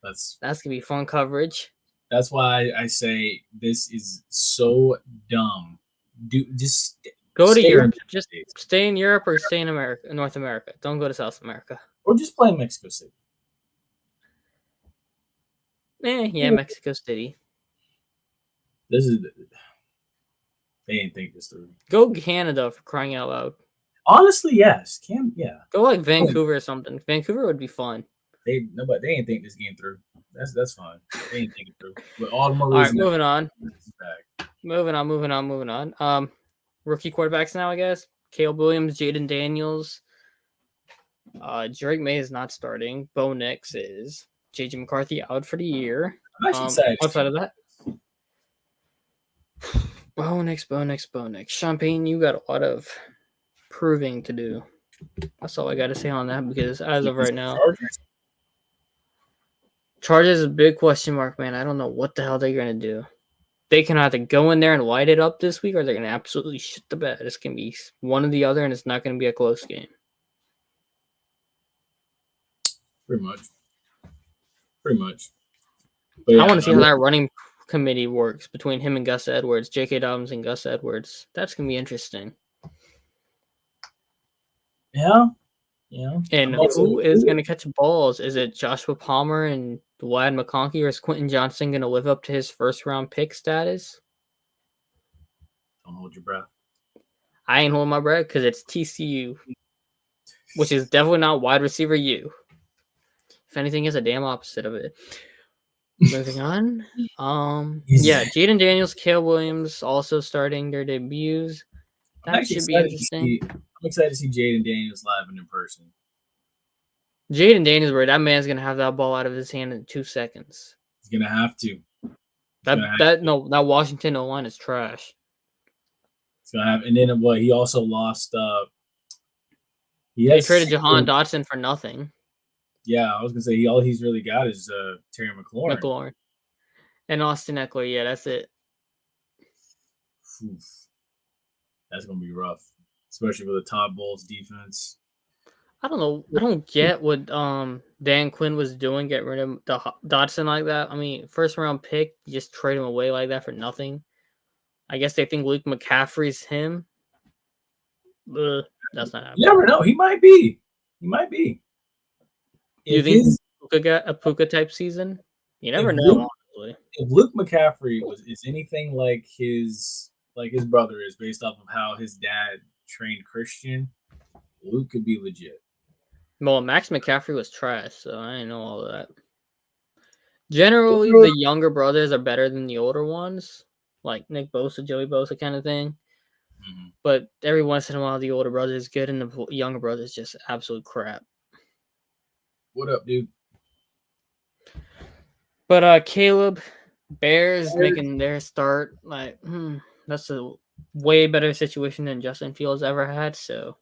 that's gonna be fun coverage. That's why I say this is so dumb. Just go to Europe. Just stay in Europe or stay in America, North America. Don't go to South America. Or just play in Mexico City. Yeah, Mexico City. They ain't think this through. Go Canada for crying out loud. Honestly, yes. Go like Vancouver or something. Vancouver would be fun. They ain't think this game through. That's fine. They ain't think it through. But all the more all right, moving on. Rookie quarterbacks now, I guess. Caleb Williams, Jaden Daniels. Drake May is not starting. Bo Nix is. JJ McCarthy out for the year. Outside of that, Bo Nix. Champagne, you got a lot of proving to do. That's all I got to say on that because as of right now, Chargers is a big question mark, man. I don't know what the hell they're going to do. They can either go in there and light it up this week or they're going to absolutely shit the bed. It's going to be one or the other, and it's not going to be a close game. Pretty much. But I want to see how that running committee works between him and Gus Edwards, J.K. Dobbins and Gus Edwards. That's going to be interesting. Yeah. And who is going to catch balls? Is it Joshua Palmer and Vlad McConkey, or is Quentin Johnson going to live up to his first-round pick status? Don't hold your breath. I ain't holding my breath because it's TCU, which is definitely not wide receiver U. If anything, it's a damn opposite of it. Moving on. Jaden Daniels, Caleb Williams also starting their debuts. That should be interesting. I'm excited to see Jaden Daniels live and in person. Jaden Daniels, bro, that man's gonna have that ball out of his hand in 2 seconds. He's gonna have to. That Washington O-line is trash. It's gonna have, and then he also lost. They traded Jahan Dotson for nothing. Yeah, I was gonna say all he's really got is Terry McLaurin. And Austin Eckler. Yeah, that's it. Oof. That's gonna be rough, especially with the Todd Bowles defense. I don't know. I don't get what Dan Quinn was doing, get rid of Dotson like that. I mean, first round pick, you just trade him away like that for nothing. I guess they think Luke McCaffrey's him. That's not happening. You never know. He might be. You think Puka got a Puka type season? You never know. Honestly. If Luke McCaffrey is anything like his like his brother is, based off of how his dad trained Christian, Luke could be legit. Well, Max McCaffrey was trash, so I didn't know all of that. Generally, the younger brothers are better than the older ones, like Nick Bosa, Joey Bosa kind of thing. Mhm. But every once in a while, the older brother is good, and the younger brother is just absolute crap. What up, dude? But Caleb, Bears making their start, like, that's a way better situation than Justin Fields ever had. So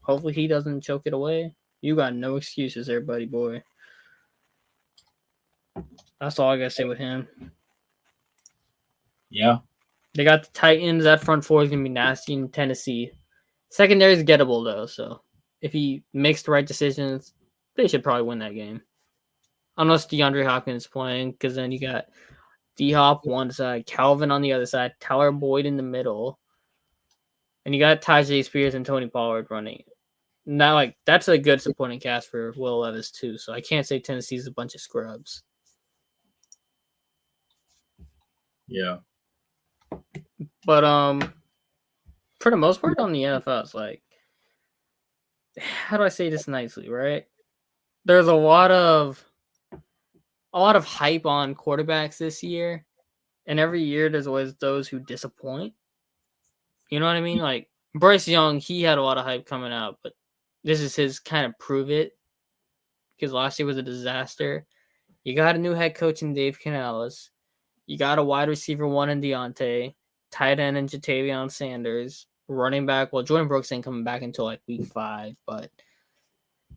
hopefully he doesn't choke it away. You got no excuses there, buddy boy. That's all I gotta say with him. Yeah. They got the Titans. That front four is gonna be nasty in Tennessee. Secondary is gettable though, so if he makes the right decisions, they should probably win that game. Unless DeAndre Hopkins is playing, because then you got D-Hop one side, Calvin on the other side, Tyler Boyd in the middle, and you got Tajay Spears and Tony Pollard running. Now, like, that's a good supporting cast for Will Levis too. So I can't say Tennessee's a bunch of scrubs. Yeah. But for the most part on the NFL, it's like, how do I say this nicely, right? There's a lot of hype on quarterbacks this year, and every year there's always those who disappoint. You know what I mean? Like Bryce Young, he had a lot of hype coming out, but this is his kind of prove it, because last year was a disaster. You got a new head coach in Dave Canales. You got a wide receiver one in Deontay, tight end in Jatavion Sanders, running back. Well, Jordan Brooks ain't coming back until like week 5, but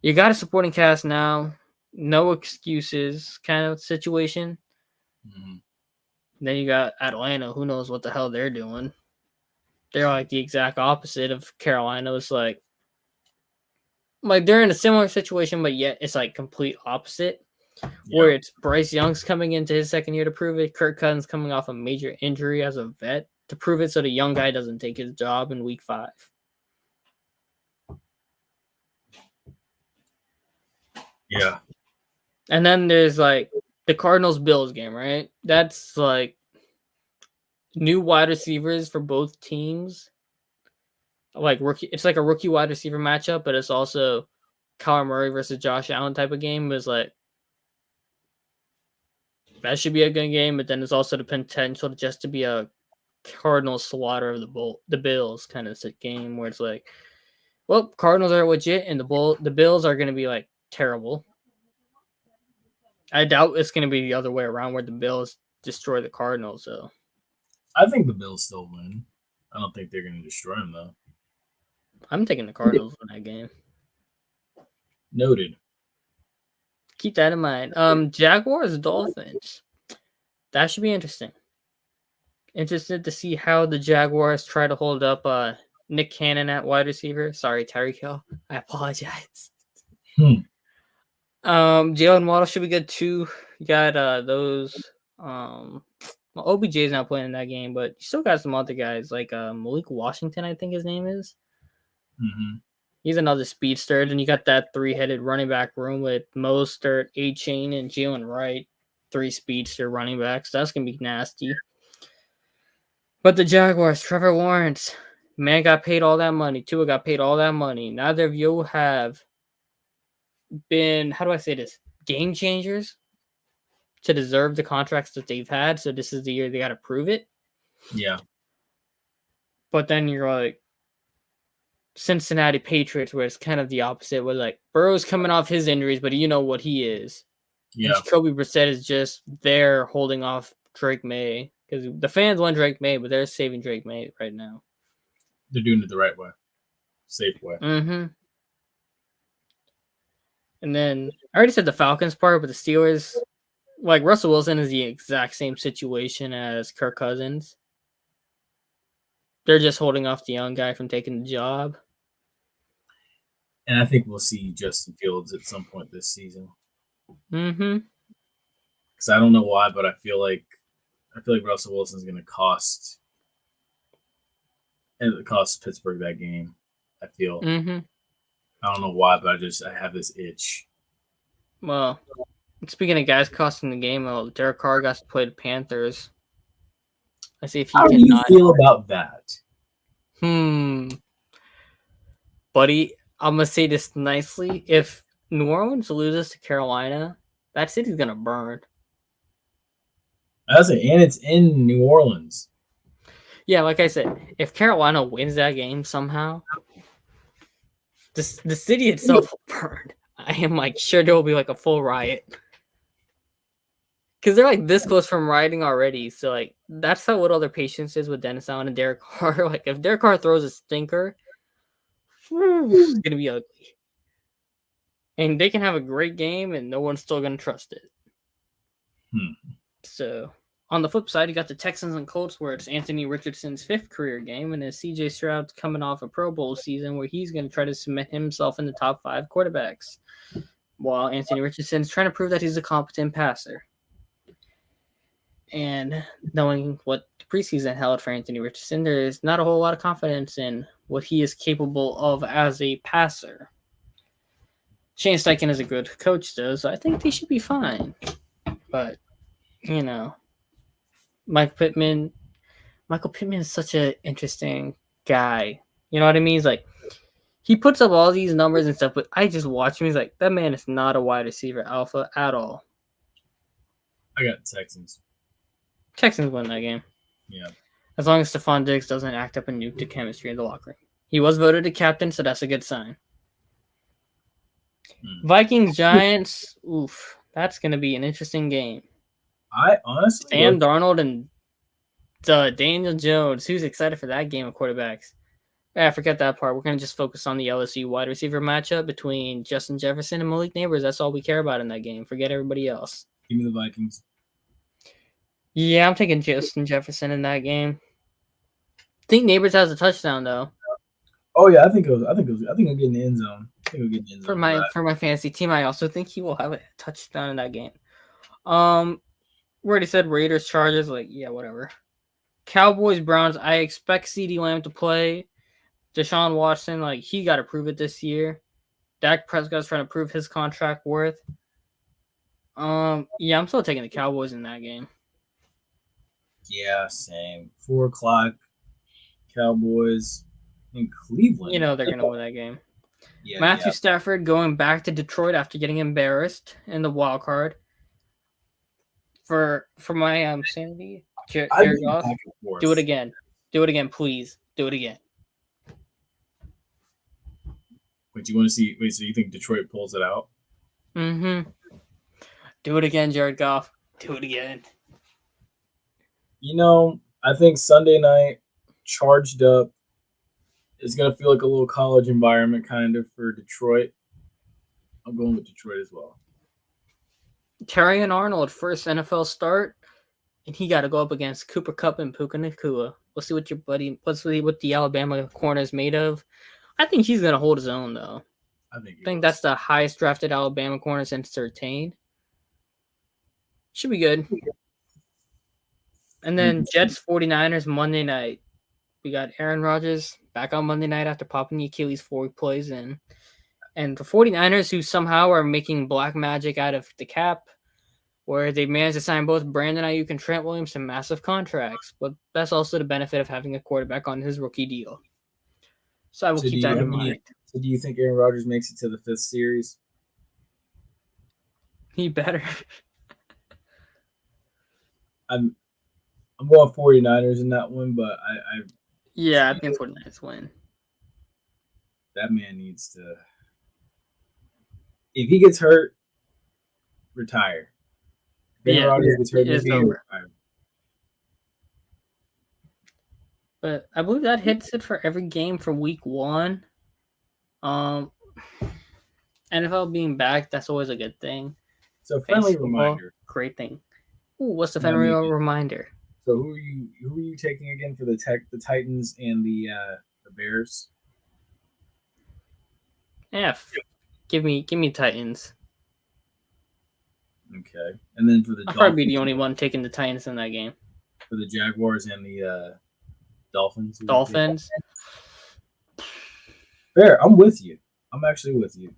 you got a supporting cast now. No excuses kind of situation. Mhm. Then you got Atlanta. Who knows what the hell they're doing? They're like the exact opposite of Carolina. It's like they're in a similar situation, but yet it's like complete opposite. Where it's Bryce Young's coming into his second year to prove it. Kirk Cousins coming off a major injury as a vet to prove it, so the young guy doesn't take his job in week 5. Yeah. And then there's like the Cardinals Bills game, right? That's like new wide receivers for both teams. Like rookie, it's like a rookie wide receiver matchup, but it's also Kyler Murray versus Josh Allen type of game. It's like that should be a good game, but then there's also the potential just to be a Cardinals slaughter of the Bills kind of game where it's like, well, Cardinals are legit and the Bills are going to be like terrible. I doubt it's going to be the other way around where the Bills destroy the Cardinals. So I think the Bills still win. I don't think they're going to destroy them, though. I'm taking the Cardinals in that game. Noted. Keep that in mind. Jaguars Dolphins. That should be interesting. Interested to see how the Jaguars try to hold up Nick Cannon at wide receiver. Sorry, Tyreek Hill. I apologize. Jalen Waddle should be good too. You got those. Well, OBJ is not playing in that game, but you still got some other guys like Malik Washington, I think his name is. Mm-hmm. He's another speedster. Then you got that 3-headed running back room with Mostert, A-Chain, and Jalen Wright. 3 speedster running backs. That's gonna be nasty. But the Jaguars, Trevor Lawrence, man got paid all that money. Tua got paid all that money. Neither of you have been, how do I say this, game changers to deserve the contracts that they've had. So this is the year they got to prove it. Yeah. But then you're like Cincinnati Patriots, where it's kind of the opposite, where like Burrow's coming off his injuries, but you know what he is. Yeah. And Jacoby Brissett is just there holding off Drake May, because the fans want Drake May, but they're saving Drake May right now. They're doing it the right way. Safe way. Mm-hmm. And then I already said the Falcons part, but the Steelers, like Russell Wilson is the exact same situation as Kirk Cousins. They're just holding off the young guy from taking the job. And I think we'll see Justin Fields at some point this season. Mm-hmm. Because I don't know why, but I feel like Russell Wilson's going to cost Pittsburgh that game. I feel. Mm-hmm. I don't know why, but I have this itch. Let's see if he How do can you not. feel about that? Buddy, I'm gonna say this nicely. If New Orleans loses to Carolina, that city's gonna burn. That's it, and it's in New Orleans. Yeah, like I said, if Carolina wins that game somehow, the city itself will burn. I am like sure there will be like a full riot. Because they're like this close from rioting already. So like that's how little their patience is with Dennis Allen and Derek Carr. Like if Derek Carr throws a stinker, it's gonna be ugly. And they can have a great game and no one's still gonna trust it. So on the flip side, you got the Texans and Colts, where it's Anthony Richardson's 5th career game, and it's CJ Stroud's coming off a Pro Bowl season where he's going to try to cement himself in the top 5 quarterbacks, while Anthony Richardson's trying to prove that he's a competent passer. And knowing what the preseason held for Anthony Richardson, there is not a whole lot of confidence in what he is capable of as a passer. Shane Steichen is a good coach, though, so I think they should be fine. But, you know, Michael Pittman is such an interesting guy. You know what I mean? He's like, he puts up all these numbers and stuff, but I just watch him. He's like, that man is not a wide receiver alpha at all. I got Texans. Texans win that game. Yeah. As long as Stephon Diggs doesn't act up and nuke the chemistry in the locker room. He was voted a captain, so that's a good sign. Vikings, Giants, oof. That's going to be an interesting game. I honestly... Sam Darnold and Daniel Jones. Who's excited for that game of quarterbacks? Yeah, forget that part. We're going to just focus on the LSU wide receiver matchup between Justin Jefferson and Malik Neighbors. That's all we care about in that game. Forget everybody else. Give me the Vikings. Yeah, I'm taking Justin Jefferson in that game. I think Neighbors has a touchdown, though. Oh, yeah, I think he'll get in the end zone. For my fantasy team, I also think he will have a touchdown in that game. We already said Raiders, Chargers, like, yeah, whatever. Cowboys, Browns, I expect CeeDee Lamb to play. Deshaun Watson, like, he got to prove it this year. Dak Prescott's trying to prove his contract worth. Yeah, I'm still taking the Cowboys in that game. Yeah, same. 4 o'clock, Cowboys in Cleveland. You know they're going to win that game. Yeah, Matthew Stafford going back to Detroit after getting embarrassed in the wild card. For my sanity, Jared Goff, do it again. Do it again, please. Do it again. Wait, you want to see? Wait, so you think Detroit pulls it out? Mm-hmm. Do it again, Jared Goff. Do it again. You know, I think Sunday night, charged up, is going to feel like a little college environment kind of for Detroit. I'm going with Detroit as well. Terry and Arnold, first NFL start, and he got to go up against Cooper Kupp and Puka Nacua. We'll see what the Alabama corner is made of. I think he's going to hold his own, though. I think that's the highest drafted Alabama corner since 13. Should be good. And then Jets 49ers Monday night. We got Aaron Rodgers back on Monday night after popping the Achilles 4 plays in. And the 49ers, who somehow are making black magic out of the cap, where they managed to sign both Brandon Ayuk and Trent Williams to massive contracts. But that's also the benefit of having a quarterback on his rookie deal. So I will keep that in mind. So do you think Aaron Rodgers makes it to the 5th series? He better. I'm going 49ers in that one, but I think 49ers win. That man needs to. If he gets hurt, retire. If Aaron Rodgers gets hurt, it's over. Retire. But I believe that hits it for every game for week 1. NFL being back, that's always a good thing. So friendly reminder. Great thing. Ooh, what's the friendly reminder? So who are you taking again for the Titans and the Bears? Give me Titans. Okay. And then for the I'll probably be the only one taking the Titans in that game. For the Jaguars and the Dolphins. Dolphins. Fair. I'm with you. I'm actually with you.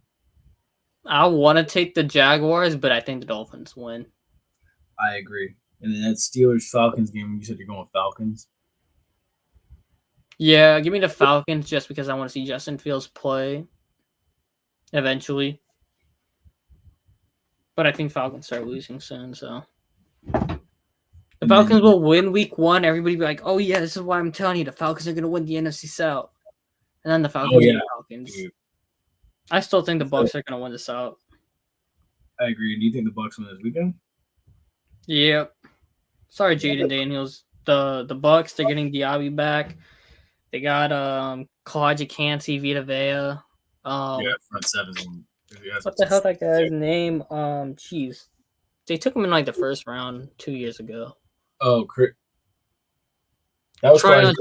I want to take the Jaguars, but I think the Dolphins win. I agree. And then that Steelers-Falcons game, you said you're going Falcons. Yeah, give me the Falcons just because I want to see Justin Fields play eventually. But I think Falcons start losing soon, so. The Falcons will win week 1. Everybody be like, oh, yeah, this is why I'm telling you. The Falcons are going to win the NFC South. And then the Falcons beat the Falcons. Dude. I still think the Bucs are going to win the South. I agree. Do you think the Bucs win this weekend? Yep. Sorry, Jaden Daniels. The Bucs, they're getting Diaby back. They got Kawaja Kansi, Vita Vea. Front seven. What the hell that guy's name? Jeez. They took him in like the first round 2 years ago. Oh, that was Tryon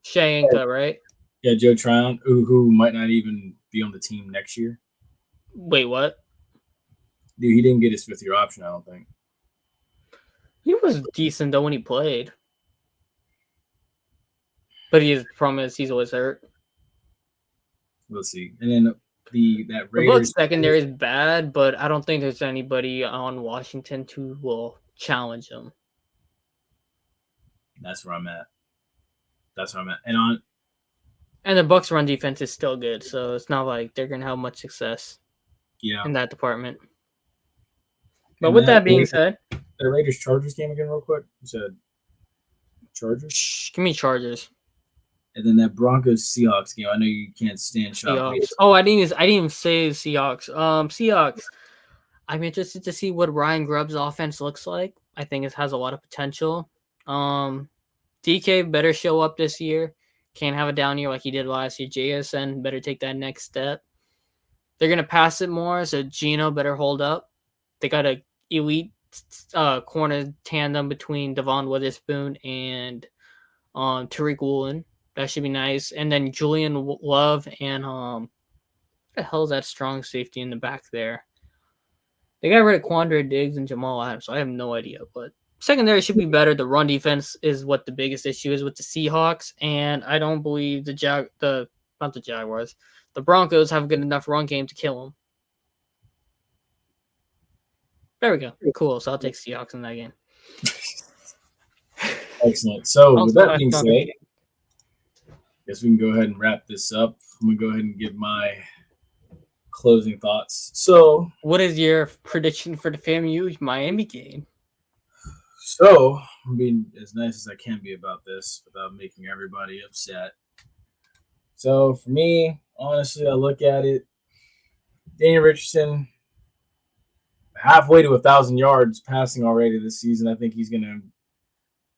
Shayanka, right? Yeah, Joe Tryon, who might not even be on the team next year. Wait, what? Dude, he didn't get his 5th-year option, I don't think. He was decent though when he played. But the problem is he's always hurt. We'll see. And then that Raiders... The Bucs secondary is bad, but I don't think there's anybody on Washington who will challenge him. That's where I'm at. And the Bucs run defense is still good, so it's not like they're going to have much success in that department. But with that being said... The Raiders-Chargers game again real quick? You said Chargers? Shh, give me Chargers. And then that Broncos-Seahawks game. I know you can't stand Seahawks. Oh, I didn't even say Seahawks. Seahawks. I'm interested to see what Ryan Grubb's offense looks like. I think it has a lot of potential. DK better show up this year. Can't have a down year like he did last year. JSN better take that next step. They're going to pass it more, so Gino better hold up. They got an elite corner tandem between Devon Witherspoon and Tariq Woolen. That should be nice. And then Julian Love and what the hell is that strong safety in the back there? They got rid of Quandre Diggs and Jamal Adams, so I have no idea. But secondary should be better. The run defense is what the biggest issue is with the Seahawks, and I don't believe the Broncos have a good enough run game to kill them. There we go. Cool. So I'll take Seahawks in that game. Excellent. So with that being said, I guess we can go ahead and wrap this up. I'm going to go ahead and give my closing thoughts. So what is your prediction for the FAMU Miami game? So I'm being as nice as I can be about this without making everybody upset. So for me, honestly, I look at it, Daniel Richardson, halfway to 1,000 yards passing already this season. I think he's going to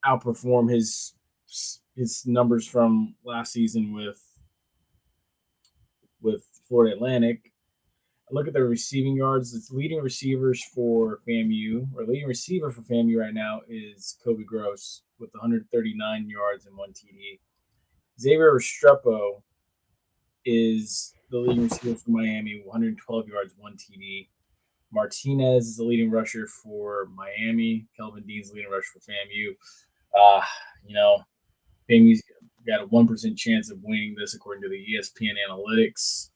outperform his numbers from last season with Florida Atlantic. I look at the receiving yards. The leading receivers for FAMU, or leading receiver for FAMU right now is Kobe Gross with 139 yards and 1 TD. Xavier Restrepo is the leading receiver for Miami, 112 yards, 1 TD. Martinez is the leading rusher for Miami. Kelvin Dean's the leading rusher for FAMU. FAMU's got a 1% chance of winning this according to the ESPN analytics.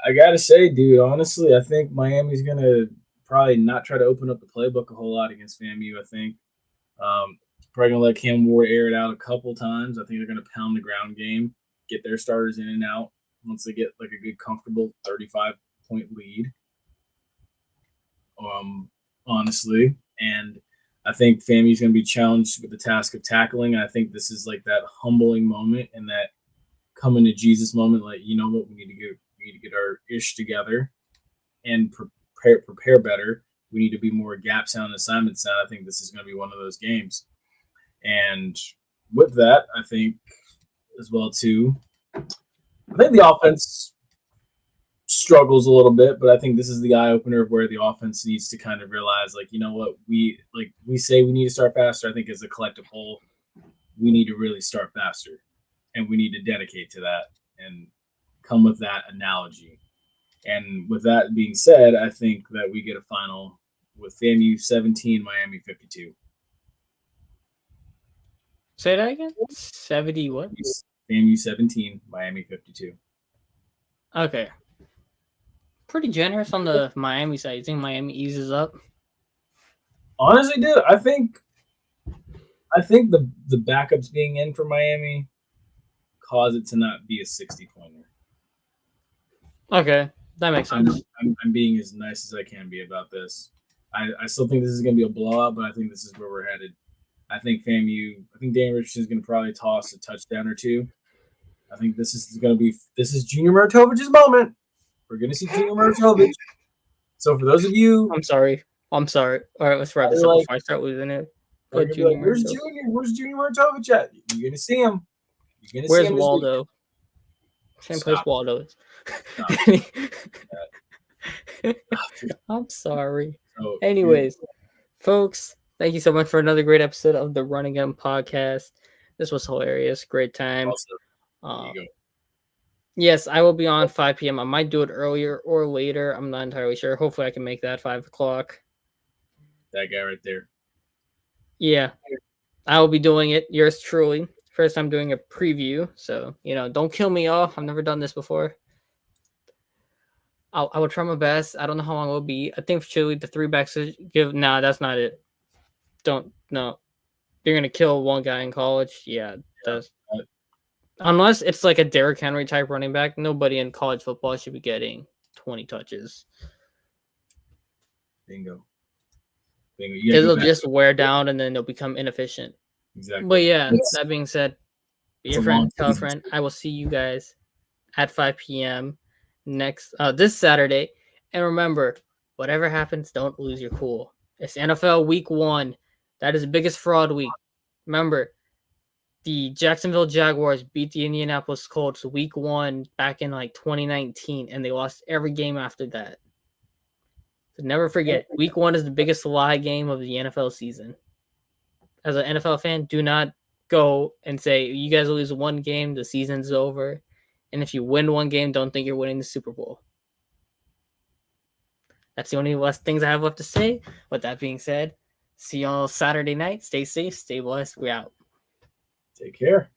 I got to say, dude, honestly, I think Miami's going to probably not try to open up the playbook a whole lot against FAMU, I think. Probably going to let Cam Ward air it out a couple times. I think they're going to pound the ground game, get their starters in and out once they get like a good, comfortable 35-point lead. Honestly. And I think FAMU's going to be challenged with the task of tackling. And I think this is like that humbling moment and that coming to Jesus moment. Like, you know what, we need to get our ish together and prepare better. We need to be more gap sound, assignment sound. I think this is going to be one of those games. And with that, I think as well too, I think the offense struggles a little bit, but I think this is the eye opener of where the offense needs to kind of realize, like, you know what, we say we need to start faster. I think as a collective whole, we need to really start faster, and we need to dedicate to that and come with that analogy. And with that being said, I think that we get a final with FAMU 17, Miami 52. Say that again? 70 what? FAMU 17, Miami 52. Okay. Pretty generous on the Miami side. You think Miami eases up? Honestly, dude, I think the backups being in for Miami cause it to not be a 60-pointer. Okay, that makes sense. I'm being as nice as I can be about this. I still think this is going to be a blowout, but I think this is where we're headed. I think Dan Richardson is going to probably toss a touchdown or two. I think this is Junior Murtovic's moment. We're going to see Junior Murtovic. So for those of you, I'm sorry. All right, let's wrap this up before I start losing it. Where's Junior Murtovic at? You're going to see him. Where's Waldo? Same place Waldo is. I'm sorry. Oh, anyways, folks, thank you so much for another great episode of the Run Again podcast. This was hilarious. Great time. Yes, I will be on 5 p.m. I might do it earlier or later. I'm not entirely sure. Hopefully I can make that 5 o'clock. That guy right there. Yeah. I will be doing it. Yours truly. First time doing a preview. So, don't kill me off. I've never done this before. I will try my best. I don't know how long it will be. I think truly the 3 backs give. Nah, that's not it. No. You're going to kill one guy in college. Yeah. That's. Unless it's like a Derrick Henry type running back, nobody in college football should be getting 20 touches. Bingo. Because they'll just wear down and then they'll become inefficient. Exactly. But yeah, that being said, be your friend, tell a friend. I will see you guys at 5 p.m. this Saturday. And remember, whatever happens, don't lose your cool. It's NFL Week 1. That is the biggest fraud week. Remember, the Jacksonville Jaguars beat the Indianapolis Colts Week 1 back in 2019, and they lost every game after that. So never forget, Week 1 is the biggest lie game of the NFL season. As an NFL fan, do not go and say, you guys lose one game, the season's over. And if you win one game, don't think you're winning the Super Bowl. That's the only last things I have left to say. With that being said, see y'all Saturday night. Stay safe, stay blessed. We're out. Take care.